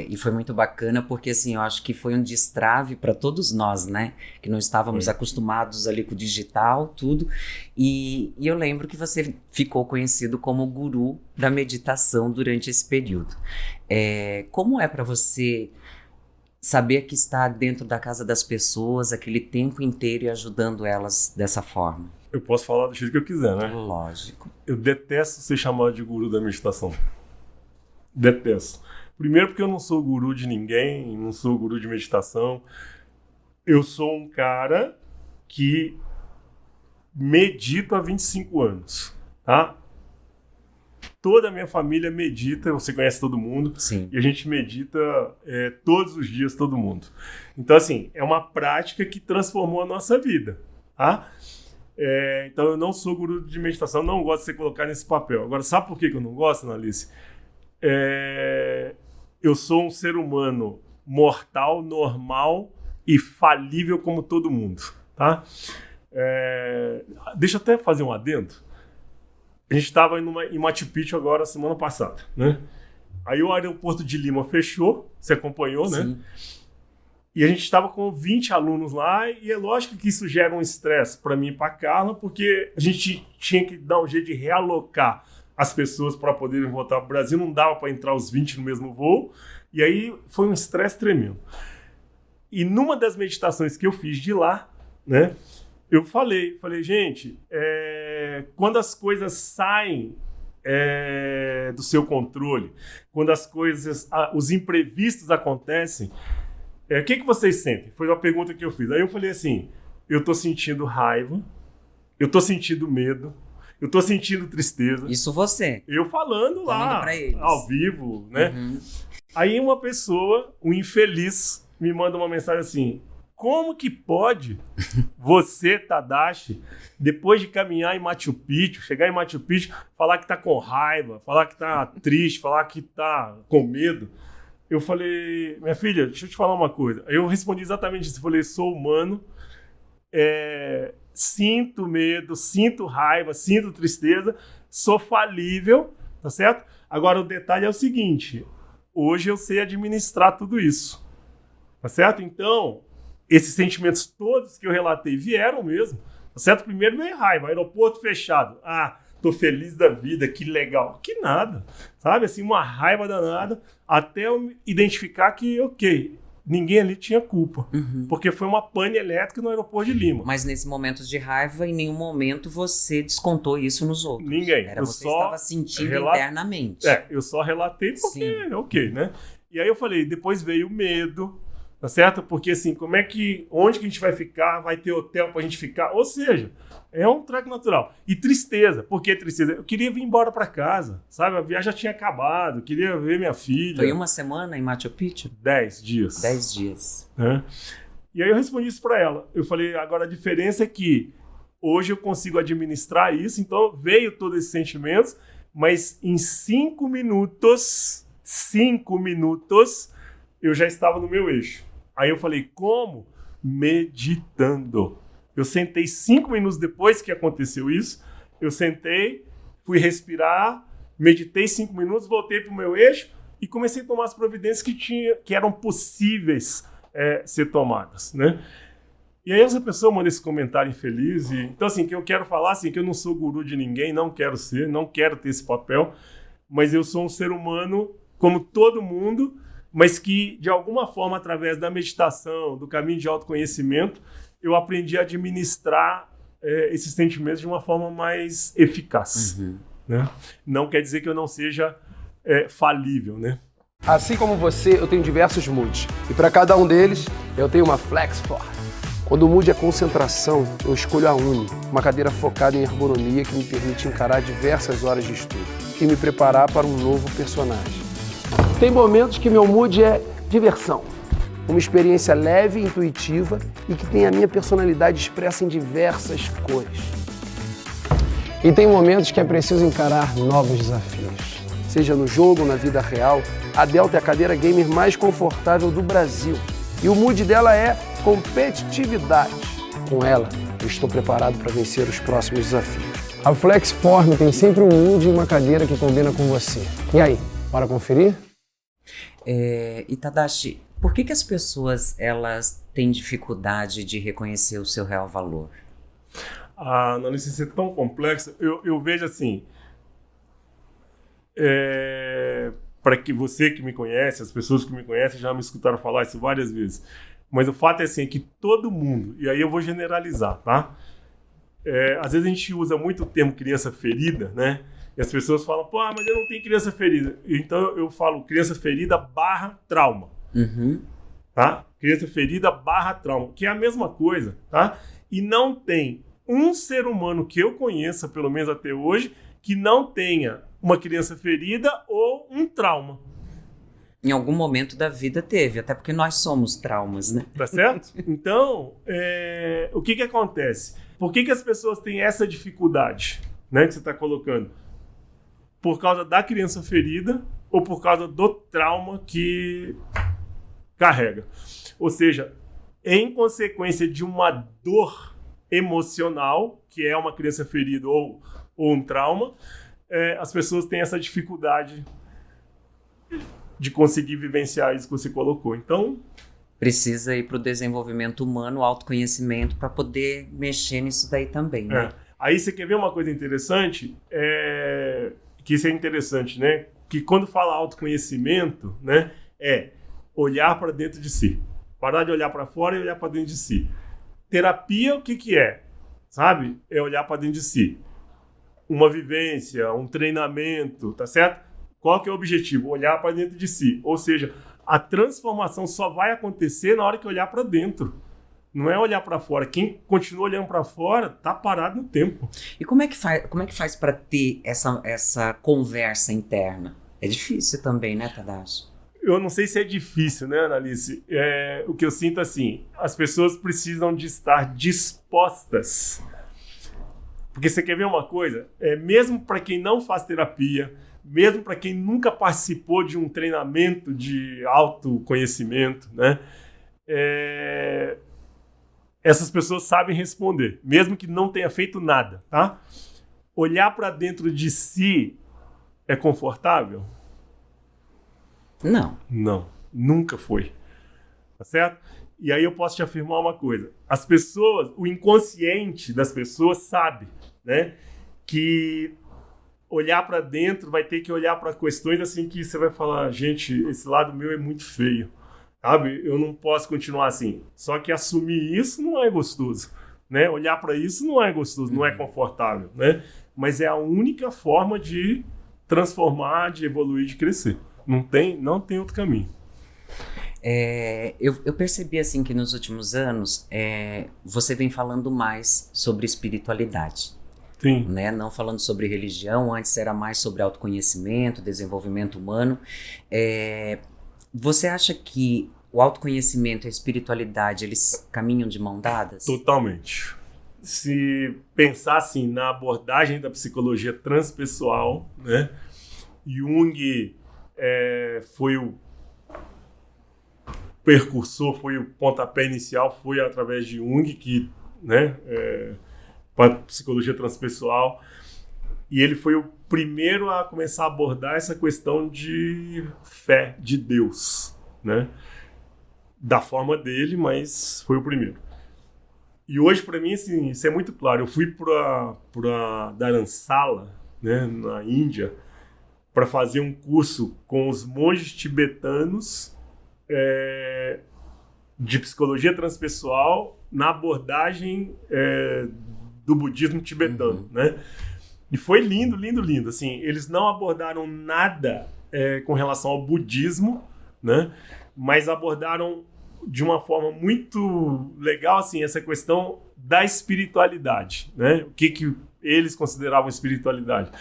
E foi muito bacana porque, assim, eu acho que foi um destrave para todos nós, né? Que não estávamos acostumados ali com o digital, tudo. E eu lembro que você ficou conhecido como o guru da meditação durante esse período. Como é para você saber que está dentro da casa das pessoas aquele tempo inteiro e ajudando elas dessa forma? Eu posso falar do jeito que eu quiser, né? Lógico. Eu detesto ser chamado de guru da meditação. Detesto. Primeiro porque eu não sou guru de ninguém, não sou guru de meditação. Eu sou um cara que medito há 25 anos, tá? toda a minha família medita, você conhece todo mundo, Sim. e a gente medita todos os dias, todo mundo. Então, assim, é uma prática que transformou a nossa vida, tá? Então, eu não sou guru de meditação, não gosto de ser colocado nesse papel. Agora, sabe por que eu não gosto, Analice? Eu sou um ser humano mortal, normal e falível como todo mundo, tá? Deixa eu até fazer um adendo. A gente estava em Machu Picchu agora, semana passada, né? Aí o aeroporto de Lima fechou, você acompanhou, né? Sim. E a gente estava com 20 alunos lá, e é lógico que isso gera um estresse para mim e para a Carla, porque a gente tinha que dar um jeito de realocar as pessoas para poderem voltar para o Brasil, não dava para entrar os 20 no mesmo voo, e aí foi um estresse tremendo. E numa das meditações que eu fiz de lá, né, eu falei, gente, quando as coisas saem do seu controle, quando as coisas, os imprevistos acontecem, o que vocês sentem? Foi uma pergunta que eu fiz. Aí eu falei assim, eu tô sentindo raiva, eu tô sentindo medo, eu tô sentindo tristeza. Isso você. Eu falando lá, pra eles. ao vivo, né? Uhum. Aí uma pessoa, um infeliz, me manda uma mensagem assim, como que pode você, Tadashi, depois de caminhar em Machu Picchu, chegar em Machu Picchu, falar que tá com raiva, falar que tá triste, falar que tá com medo? Eu falei, minha filha, deixa eu te falar uma coisa. Eu respondi exatamente isso. Eu falei, sou humano, sinto medo, sinto raiva, sinto tristeza, sou falível, tá certo? Agora, o detalhe é o seguinte, hoje eu sei administrar tudo isso, tá certo? Então, esses sentimentos todos que eu relatei vieram mesmo, tá certo? Primeiro veio raiva, aeroporto fechado. Tô feliz da vida, que legal. Que nada, sabe? Assim, uma raiva danada, até eu identificar que, ok, ninguém ali tinha culpa. Uhum. Porque foi uma pane elétrica no aeroporto de Lima. Mas nesse momento de raiva, em nenhum momento você descontou isso nos outros. Ninguém. Era você estava sentindo internamente. Eu só relatei porque, ok, né? E aí eu falei, depois veio o medo, tá certo? Porque assim, onde que a gente vai ficar? Vai ter hotel pra gente ficar? Ou seja, é um trago natural. E tristeza. Por que tristeza? Eu queria vir embora pra casa, sabe? A viagem já tinha acabado, eu queria ver minha filha. Foi uma semana em Machu Picchu? 10 dias. 10 dias. E aí eu respondi isso pra ela. Eu falei, agora a diferença é que hoje eu consigo administrar isso, então veio todos esses sentimentos, mas em 5 minutos, eu já estava no meu eixo. Aí eu falei, como? Meditando. Eu sentei 5 minutos depois que aconteceu isso, eu sentei, fui respirar, meditei 5 minutos, voltei para o meu eixo e comecei a tomar as providências que eram possíveis ser tomadas, né? E aí essa pessoa manda esse comentário infeliz. Então, assim, que eu quero falar, assim, que eu não sou guru de ninguém, não quero ser, não quero ter esse papel, mas eu sou um ser humano como todo mundo, mas que, de alguma forma, através da meditação, do caminho de autoconhecimento, eu aprendi a administrar esses sentimentos de uma forma mais eficaz. Uhum. Né? Não quer dizer que eu não seja falível, né? Assim como você, eu tenho diversos moods. E para cada um deles, eu tenho uma Flex Force. Quando o mood é concentração, eu escolho a Uni, uma cadeira focada em ergonomia que me permite encarar diversas horas de estudo e me preparar para um novo personagem. Tem momentos que meu mood é diversão. Uma experiência leve e intuitiva e que tem a minha personalidade expressa em diversas cores. E tem momentos que é preciso encarar novos desafios. Seja no jogo ou na vida real, a Delta é a cadeira gamer mais confortável do Brasil. E o mood dela é competitividade. Com ela, eu estou preparado para vencer os próximos desafios. A Flexform tem sempre um mood e uma cadeira que combina com você. E aí, bora conferir? E Tadashi, por que as pessoas elas têm dificuldade de reconhecer o seu real valor? Não necessita ser tão complexa. Eu vejo assim, para que você que me conhece, as pessoas que me conhecem já me escutaram falar isso várias vezes, mas o fato é assim, que todo mundo, e aí eu vou generalizar, tá? Às vezes a gente usa muito o termo criança ferida, né? E as pessoas falam, mas eu não tenho criança ferida. Então eu falo criança ferida / trauma. Uhum. Tá? Criança ferida / trauma, que é a mesma coisa, tá? E não tem um ser humano que eu conheça, pelo menos até hoje, que não tenha uma criança ferida ou um trauma. Em algum momento da vida teve, até porque nós somos traumas, né? Tá certo? Então, o que acontece? Por que as pessoas têm essa dificuldade, né, que você está colocando? Por causa da criança ferida ou por causa do trauma que carrega? Ou seja, em consequência de uma dor emocional, que é uma criança ferida ou um trauma, as pessoas têm essa dificuldade de conseguir vivenciar isso que você colocou. Então, precisa ir para o desenvolvimento humano, o autoconhecimento, para poder mexer nisso daí também, né? Aí você quer ver uma coisa interessante? Que isso é interessante, né? Que quando fala autoconhecimento, né, é olhar para dentro de si. Parar de olhar para fora e olhar para dentro de si. Terapia, o que é? Sabe? É olhar para dentro de si. Uma vivência, um treinamento, tá certo? Qual que é o objetivo? Olhar para dentro de si. Ou seja, a transformação só vai acontecer na hora que olhar para dentro. Não é olhar para fora. Quem continua olhando para fora tá parado no tempo. E como é que faz para ter essa conversa interna? É difícil também, né, Tadashi? Eu não sei se é difícil, né, Analice? O que eu sinto assim, as pessoas precisam de estar dispostas. Porque você quer ver uma coisa? Mesmo para quem não faz terapia, mesmo para quem nunca participou de um treinamento de autoconhecimento, né? Essas pessoas sabem responder, mesmo que não tenha feito nada, tá? Olhar para dentro de si é confortável? Não. Não, nunca foi. Tá certo? E aí eu posso te afirmar uma coisa. As pessoas, o inconsciente das pessoas sabe, né, que olhar para dentro vai ter que olhar para questões assim que você vai falar, gente, esse lado meu é muito feio, sabe? Eu não posso continuar assim. Só que assumir isso não é gostoso, né? Olhar para isso não é gostoso, não é confortável, né? Mas é a única forma de transformar, de evoluir, de crescer. Não tem outro caminho. Eu percebi assim que nos últimos anos você vem falando mais sobre espiritualidade. Sim. Né? Não falando sobre religião, antes era mais sobre autoconhecimento, desenvolvimento humano. Você acha que o autoconhecimento e a espiritualidade, eles caminham de mão dadas? Totalmente. Se pensar assim na abordagem da psicologia transpessoal, né? Jung foi o precursor, foi o pontapé inicial, foi através de Jung que, né, para a psicologia transpessoal, e ele foi o primeiro a começar a abordar essa questão de fé, de Deus, né? Da forma dele, mas foi o primeiro. E hoje, para mim, assim, isso é muito claro. Eu fui para Dharamsala, né, na Índia, para fazer um curso com os monges tibetanos de psicologia transpessoal na abordagem do budismo tibetano, né? E foi lindo, lindo, lindo. Assim, eles não abordaram nada com relação ao budismo, né? Mas abordaram de uma forma muito legal, assim, essa questão da espiritualidade, né? O que eles consideravam espiritualidade.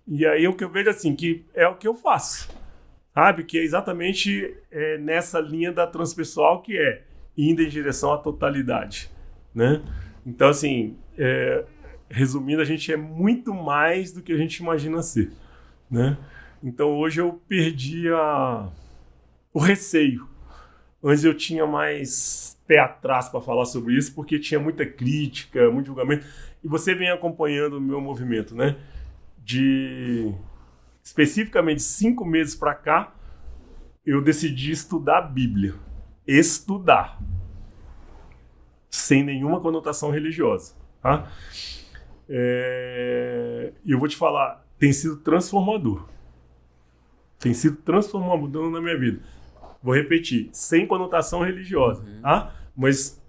E aí o que eu vejo, assim, que é o que eu faço, sabe? Que é exatamente nessa linha da transpessoal, que é indo em direção à totalidade, né? Então, assim, resumindo, a gente é muito mais do que a gente imagina ser, né? Então, hoje eu perdi o receio. Antes eu tinha mais pé atrás para falar sobre isso, porque tinha muita crítica, muito julgamento. E você vem acompanhando o meu movimento, né? De especificamente 5 meses para cá, eu decidi estudar a Bíblia. Estudar. Sem nenhuma conotação religiosa, tá? E eu vou te falar, tem sido transformador. Tem sido transformador na minha vida. Vou repetir, sem conotação religiosa, tá? Mas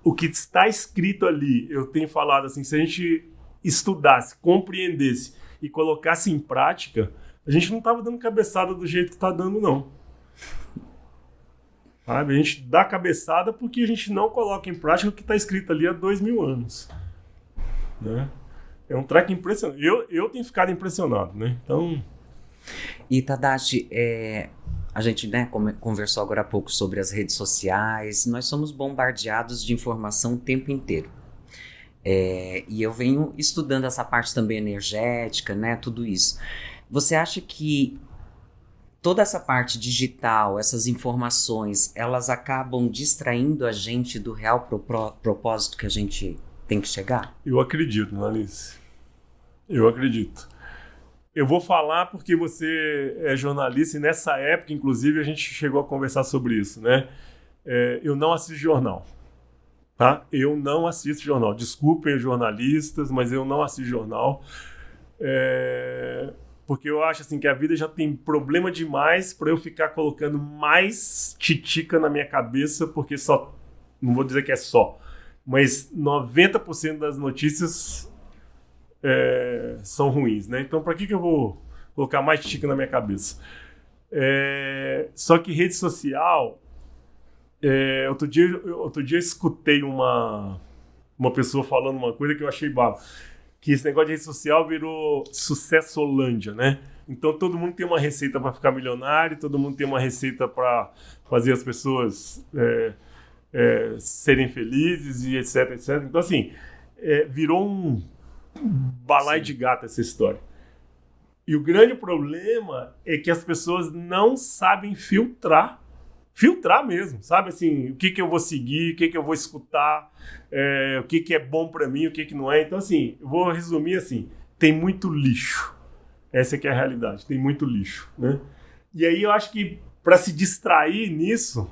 o que está escrito ali, eu tenho falado assim, se a gente estudasse, compreendesse e colocasse em prática, a gente não estava dando cabeçada do jeito que está dando, não. Sabe? A gente dá cabeçada porque a gente não coloca em prática o que está escrito ali há 2000 anos. Né? É um treco impressionante. Eu tenho ficado impressionado, né? Então... E Tadashi, a gente, né, conversou agora há pouco sobre as redes sociais, nós somos bombardeados de informação o tempo inteiro. E eu venho estudando essa parte também energética, né, tudo isso. Você acha que toda essa parte digital, essas informações, elas acabam distraindo a gente do real propósito que a gente tem que chegar? Eu acredito, Alice. Eu acredito. Eu vou falar porque você é jornalista e nessa época, inclusive, a gente chegou a conversar sobre isso, né? Eu não assisto jornal, tá? Eu não assisto jornal. Desculpem os jornalistas, mas eu não assisto jornal. Porque eu acho assim que a vida já tem problema demais para eu ficar colocando mais titica na minha cabeça, porque só, não vou dizer que é só, mas 90% das notícias são ruins, né? Então, para que eu vou colocar mais titica na minha cabeça? Só que rede social... outro dia eu escutei uma pessoa falando uma coisa que eu achei bárbaro, que esse negócio de rede social virou sucessolândia, né? Então todo mundo tem uma receita para ficar milionário, todo mundo tem uma receita para fazer as pessoas serem felizes e etc, etc. Então assim, virou um balaio de gato essa história. E o grande problema é que as pessoas não sabem filtrar mesmo, sabe? Assim, o que eu vou seguir, o que eu vou escutar, o que é bom pra mim, o que não é. Então, assim, eu vou resumir assim, tem muito lixo. Essa que é a realidade, tem muito lixo, né? E aí eu acho que pra se distrair nisso...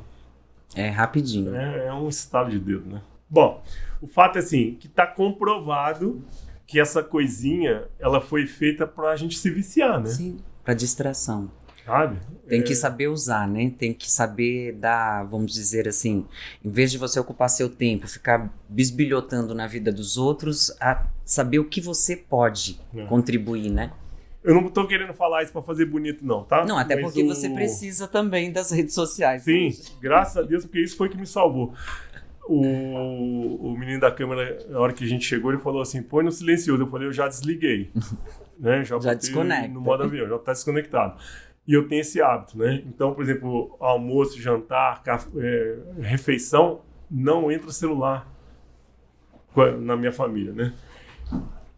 rapidinho. É um estalo de dedo, né? Bom, o fato é assim, que tá comprovado que essa coisinha, ela foi feita pra gente se viciar, né? Sim, pra distração. Sabe? Tem que saber usar, né? Tem que saber dar, vamos dizer assim, em vez de você ocupar seu tempo, ficar bisbilhotando na vida dos outros, a saber o que você pode contribuir, né? Eu não tô querendo falar isso pra fazer bonito, não, tá? Não, até porque você precisa também das redes sociais. Sim, né? Graças a Deus, porque isso foi que me salvou. O menino da câmera, na hora que a gente chegou, ele falou assim, põe no silencioso. Eu falei, eu já desliguei. Né? Já desconecta. No modo avião, já tá desconectado. E eu tenho esse hábito, né? Então, por exemplo, almoço, jantar, refeição, não entra celular na minha família, né?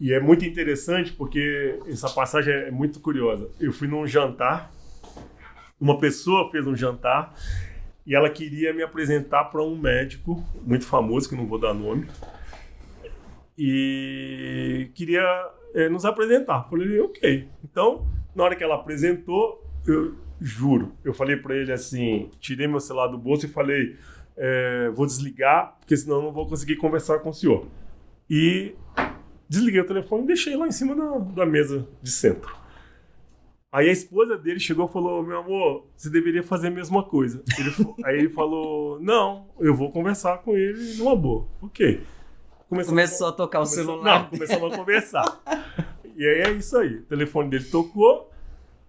E é muito interessante porque essa passagem é muito curiosa. Eu fui num jantar, uma pessoa fez um jantar e ela queria me apresentar para um médico muito famoso, que não vou dar nome, e queria nos apresentar. Falei, ok. Então, na hora que ela apresentou, eu juro, eu falei pra ele assim, tirei meu celular do bolso e falei, vou desligar, porque senão eu não vou conseguir conversar com o senhor. E desliguei o telefone e deixei lá em cima da mesa de centro. Aí a esposa dele chegou e falou, meu amor, você deveria fazer a mesma coisa. Aí ele falou, não, eu vou conversar com ele numa boa. Ok. Começou a tocar o celular. Não, começamos a conversar. E aí é isso aí, o telefone dele tocou,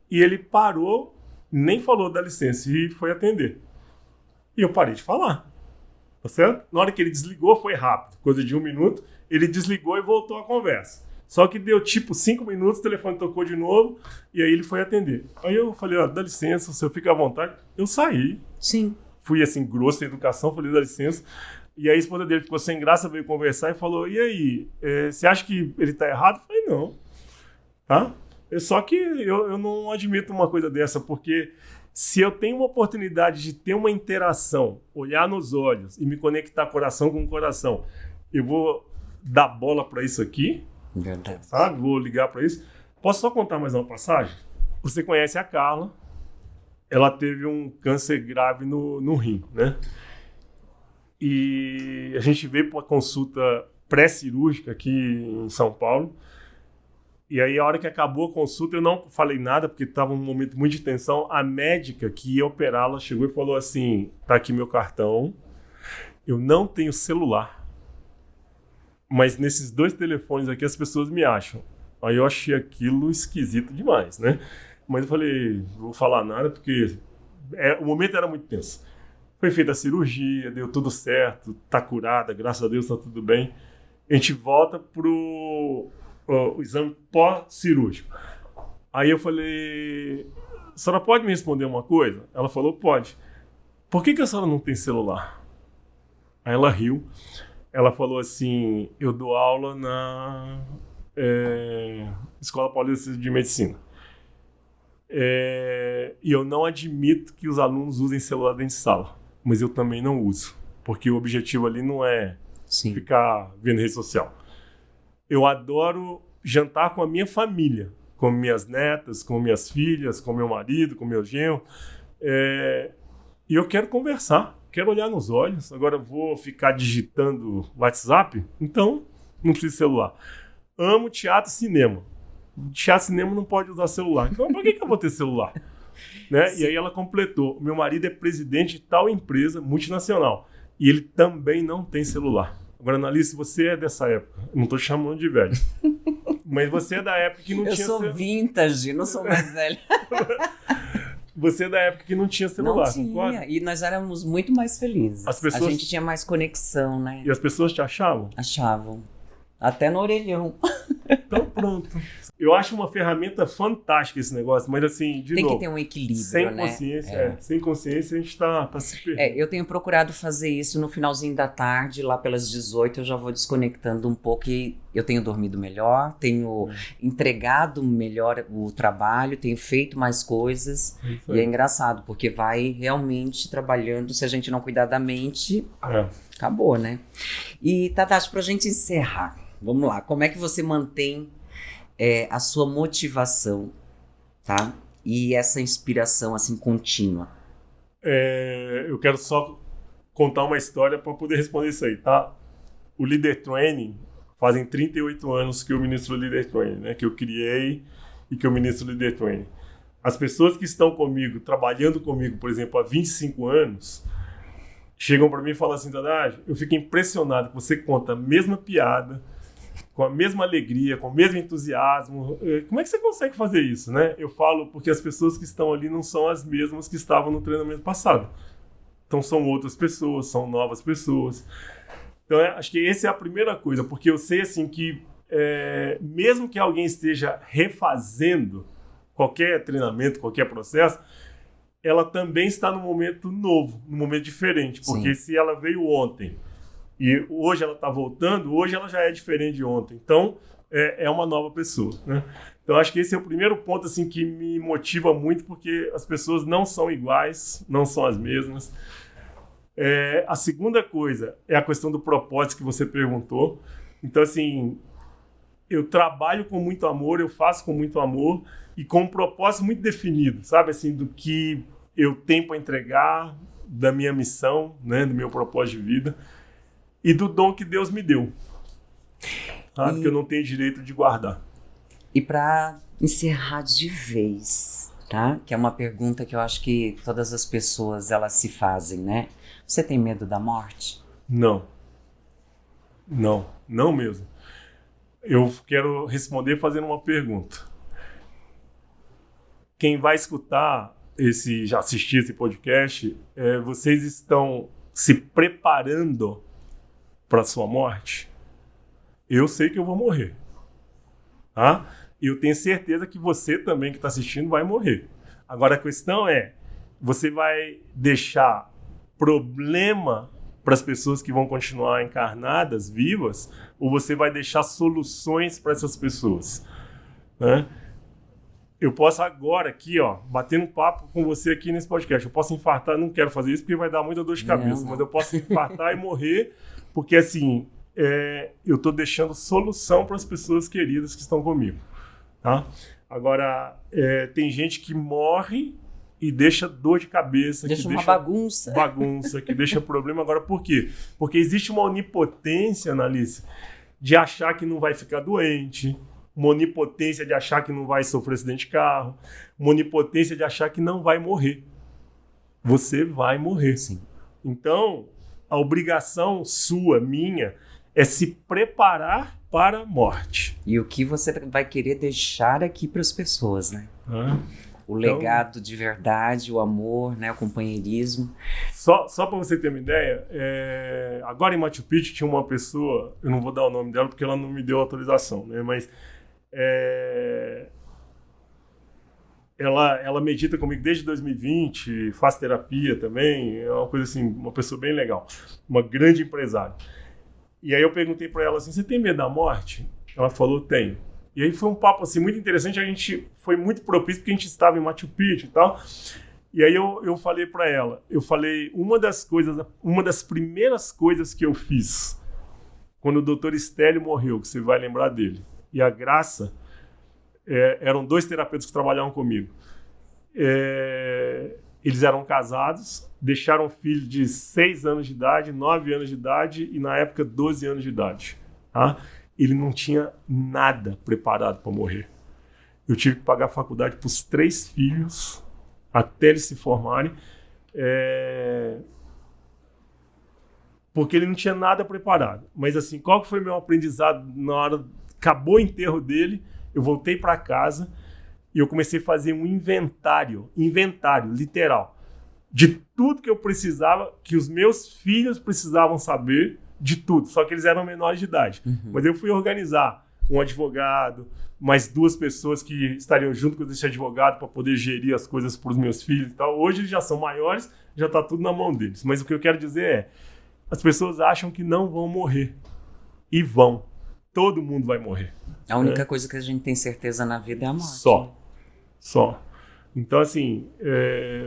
e ele parou, nem falou dá licença, e foi atender. E eu parei de falar. Tá certo? Na hora que ele desligou, foi rápido. Coisa de 1 minuto, ele desligou e voltou a conversa. Só que deu tipo 5 minutos, o telefone tocou de novo, e aí ele foi atender. Aí eu falei, dá licença, o senhor fica à vontade. Eu saí. Sim. Fui assim, grosso em educação, falei, dá licença. E aí a esposa dele ficou sem graça, veio conversar e falou, e aí, você acha que ele tá errado? Eu falei, não. Tá? Só que eu não admito uma coisa dessa, porque se eu tenho uma oportunidade de ter uma interação, olhar nos olhos e me conectar coração com coração, eu vou dar bola para isso aqui, verdade, sabe? Vou ligar para isso. Posso só contar mais uma passagem? Você conhece a Carla, ela teve um câncer grave no rim, né? E a gente veio para uma consulta pré-cirúrgica aqui em São Paulo. E aí, a hora que acabou a consulta, eu não falei nada, porque estava um momento muito de tensão. A médica que ia operá-la chegou e falou assim, tá aqui meu cartão, eu não tenho celular, mas nesses 2 telefones aqui as pessoas me acham. Aí eu achei aquilo esquisito demais, né? Mas eu falei, não vou falar nada, porque o momento era muito tenso. Foi feita a cirurgia, deu tudo certo, tá curada, graças a Deus tá tudo bem. A gente volta o exame pós-cirúrgico. Aí eu falei, a senhora pode me responder uma coisa? Ela falou, pode. Por que a senhora não tem celular? Aí ela riu. Ela falou assim, eu dou aula na Escola Paulista de Medicina. E eu não admito que os alunos usem celular dentro de sala. Mas eu também não uso. Porque o objetivo ali não é ficar vendo rede social. Eu adoro jantar com a minha família. Com minhas netas, com minhas filhas, com meu marido, com meu genro. E eu quero conversar. Quero olhar nos olhos. Agora eu vou ficar digitando WhatsApp? Então, não preciso de celular. Amo teatro e cinema. Teatro e cinema não pode usar celular. Então, por que eu vou ter celular? Né? E aí ela completou. Meu marido é presidente de tal empresa multinacional. E ele também não tem celular. Agora, Analice, você é dessa época. Eu não estou chamando de velho. Mas você é da época que não tinha celular. Eu sou vintage, não sou mais velha. Você é da época que não tinha celular, não tinha, concorda? E nós éramos muito mais felizes. As pessoas... A gente tinha mais conexão, né? E as pessoas te achavam? Achavam. Até no orelhão. Então pronto. Eu acho uma ferramenta fantástica esse negócio, mas assim, de novo... Tem que ter um equilíbrio, sem né? Consciência, sem consciência a gente tá se perdendo. Eu tenho procurado fazer isso no finalzinho da tarde, lá pelas 18 eu já vou desconectando um pouco e eu tenho dormido melhor, tenho entregado melhor o trabalho, tenho feito mais coisas. E é engraçado, porque vai realmente trabalhando, se a gente não cuidar da mente, acabou, né? E Tadashi, pra gente encerrar, vamos lá, como é que você mantém a sua motivação, tá? E essa inspiração, assim, contínua? Eu quero só contar uma história para poder responder isso aí, tá? O Leader Training, fazem 38 anos que eu ministro o Leader Training, né? Que eu criei e que eu ministro o Leader Training. As pessoas que estão comigo, trabalhando comigo, por exemplo, há 25 anos, chegam para mim e falam assim, Tadashi, eu fico impressionado que você conta a mesma piada, com a mesma alegria, com o mesmo entusiasmo. Como é que você consegue fazer isso, né? Eu falo porque as pessoas que estão ali não são as mesmas que estavam no treinamento passado. Então são outras pessoas, são novas pessoas. Então acho que essa é a primeira coisa, porque eu sei assim que mesmo que alguém esteja refazendo qualquer treinamento, qualquer processo, ela também está num momento novo, num momento diferente. Porque se ela veio ontem e hoje ela está voltando, hoje ela já é diferente de ontem. Então, é uma nova pessoa, né? Então, acho que esse é o primeiro ponto assim, que me motiva muito, porque as pessoas não são iguais, não são as mesmas. A segunda coisa é a questão do propósito que você perguntou. Então, assim, eu trabalho com muito amor, eu faço com muito amor e com um propósito muito definido, sabe? Assim, do que eu tenho para entregar, da minha missão, né? Do meu propósito de vida. E do dom que Deus me deu, tá? Que eu não tenho direito de guardar. E para encerrar de vez, tá? Que é uma pergunta que eu acho que todas as pessoas elas se fazem, né? Você tem medo da morte? Não. Não mesmo. Eu quero responder fazendo uma pergunta. Quem vai escutar já assistir esse podcast, vocês estão se preparando para sua morte? Eu sei que eu vou morrer, tá? E eu tenho certeza que você também que está assistindo vai morrer. Agora a questão é, você vai deixar problema para as pessoas que vão continuar encarnadas, vivas, ou você vai deixar soluções para essas pessoas, né? Eu posso agora aqui, batendo um papo com você aqui nesse podcast, eu posso infartar, não quero fazer isso porque vai dar muita dor de cabeça, mas eu posso infartar e morrer. Porque, assim, eu estou deixando solução para as pessoas queridas que estão comigo, tá? Agora, tem gente que morre e deixa dor de cabeça. Deixa uma bagunça. Bagunça, que deixa problema. Agora, por quê? Porque existe uma onipotência, Analice, de achar que não vai ficar doente, uma onipotência de achar que não vai sofrer acidente de carro, uma onipotência de achar que não vai morrer. Você vai morrer. Sim. Então, a obrigação sua, minha, é se preparar para a morte. E o que você vai querer deixar aqui para as pessoas, né? O legado de verdade, o amor, né? O companheirismo. Só para você ter uma ideia, agora em Machu Picchu tinha uma pessoa, eu não vou dar o nome dela porque ela não me deu autorização, né? Mas Ela medita comigo desde 2020, faz terapia também, é uma coisa assim, uma pessoa bem legal, uma grande empresária. E aí eu perguntei para ela assim, você tem medo da morte? Ela falou, tenho. E aí foi um papo assim muito interessante, a gente foi muito propício porque a gente estava em Machu Picchu e tal. E aí eu falei para ela, uma das primeiras coisas que eu fiz quando o Dr. Stélio morreu, que você vai lembrar dele, e a Graça, eram 2 terapeutas que trabalhavam comigo. Eles eram casados, deixaram um filho de 6 anos de idade, 9 anos de idade e na época 12 anos de idade. Tá? Ele não tinha nada preparado para morrer. Eu tive que pagar a faculdade para os 3 filhos até eles se formarem, porque ele não tinha nada preparado. Mas assim, qual que foi meu aprendizado na hora? Acabou o enterro dele, eu voltei para casa e eu comecei a fazer um inventário literal, de tudo que eu precisava, que os meus filhos precisavam saber, de tudo, só que eles eram menores de idade. Mas eu fui organizar um advogado, mais 2 pessoas que estariam junto com esse advogado para poder gerir as coisas para os meus filhos e tal. Hoje eles já são maiores, já está tudo na mão deles. Mas o que eu quero dizer é, as pessoas acham que não vão morrer. E vão. Todo mundo vai morrer. A única coisa que a gente tem certeza na vida é a morte. Só. Então, assim,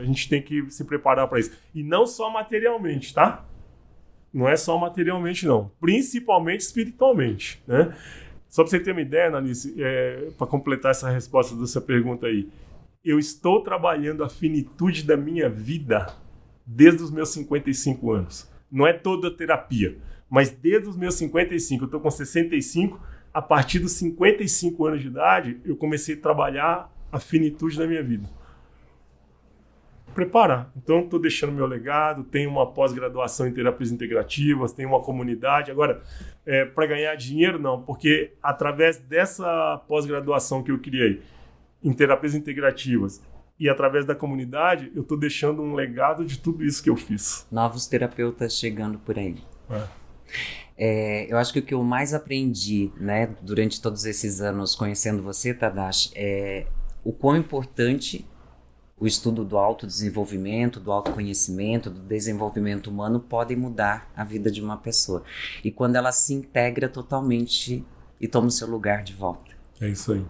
a gente tem que se preparar para isso. E não só materialmente, tá? Não é só materialmente, não. Principalmente espiritualmente, né? Só para você ter uma ideia, Analice, para completar essa resposta dessa pergunta aí, eu estou trabalhando a finitude da minha vida desde os meus 55 anos. Não é toda a terapia, mas desde os meus 55, eu estou com 65, a partir dos 55 anos de idade, eu comecei a trabalhar a finitude da minha vida. Preparar. Então, estou deixando meu legado, tenho uma pós-graduação em terapias integrativas, tenho uma comunidade. Agora, para ganhar dinheiro, não, porque através dessa pós-graduação que eu criei em terapias integrativas e através da comunidade, eu estou deixando um legado de tudo isso que eu fiz. Novos terapeutas chegando por aí. Eu acho que o que eu mais aprendi, né, durante todos esses anos conhecendo você, Tadashi, é o quão importante o estudo do autodesenvolvimento, do autoconhecimento, do desenvolvimento humano podem mudar a vida de uma pessoa. E quando ela se integra totalmente e toma o seu lugar de volta. É isso aí.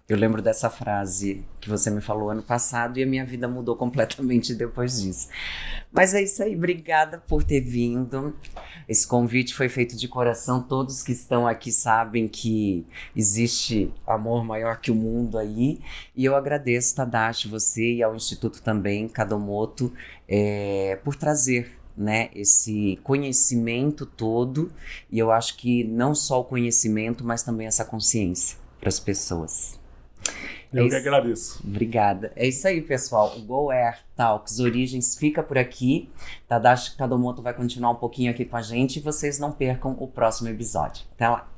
Eu lembro dessa frase que você me falou ano passado e a minha vida mudou completamente depois disso. Mas é isso aí, obrigada por ter vindo. Esse convite foi feito de coração. Todos que estão aqui sabem que existe amor maior que o mundo aí. E eu agradeço, Tadashi, você e ao Instituto também, Kadomoto, por trazer, né, esse conhecimento todo. E eu acho que não só o conhecimento, mas também essa consciência para as pessoas. Eu que agradeço. Obrigada. É isso aí, pessoal. O Go Air Talks Origens fica por aqui. Tadashi Kadomoto vai continuar um pouquinho aqui com a gente e vocês não percam o próximo episódio. Até lá.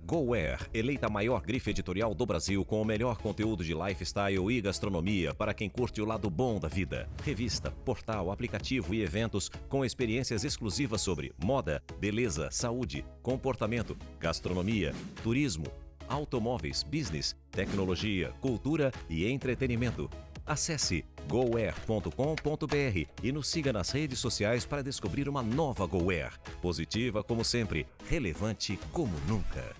Go Air, eleita a maior grife editorial do Brasil com o melhor conteúdo de lifestyle e gastronomia para quem curte o lado bom da vida. Revista, portal, aplicativo e eventos com experiências exclusivas sobre moda, beleza, saúde, comportamento, gastronomia, turismo, automóveis, business, tecnologia, cultura e entretenimento. Acesse goair.com.br e nos siga nas redes sociais para descobrir uma nova Go Air. Positiva como sempre, relevante como nunca.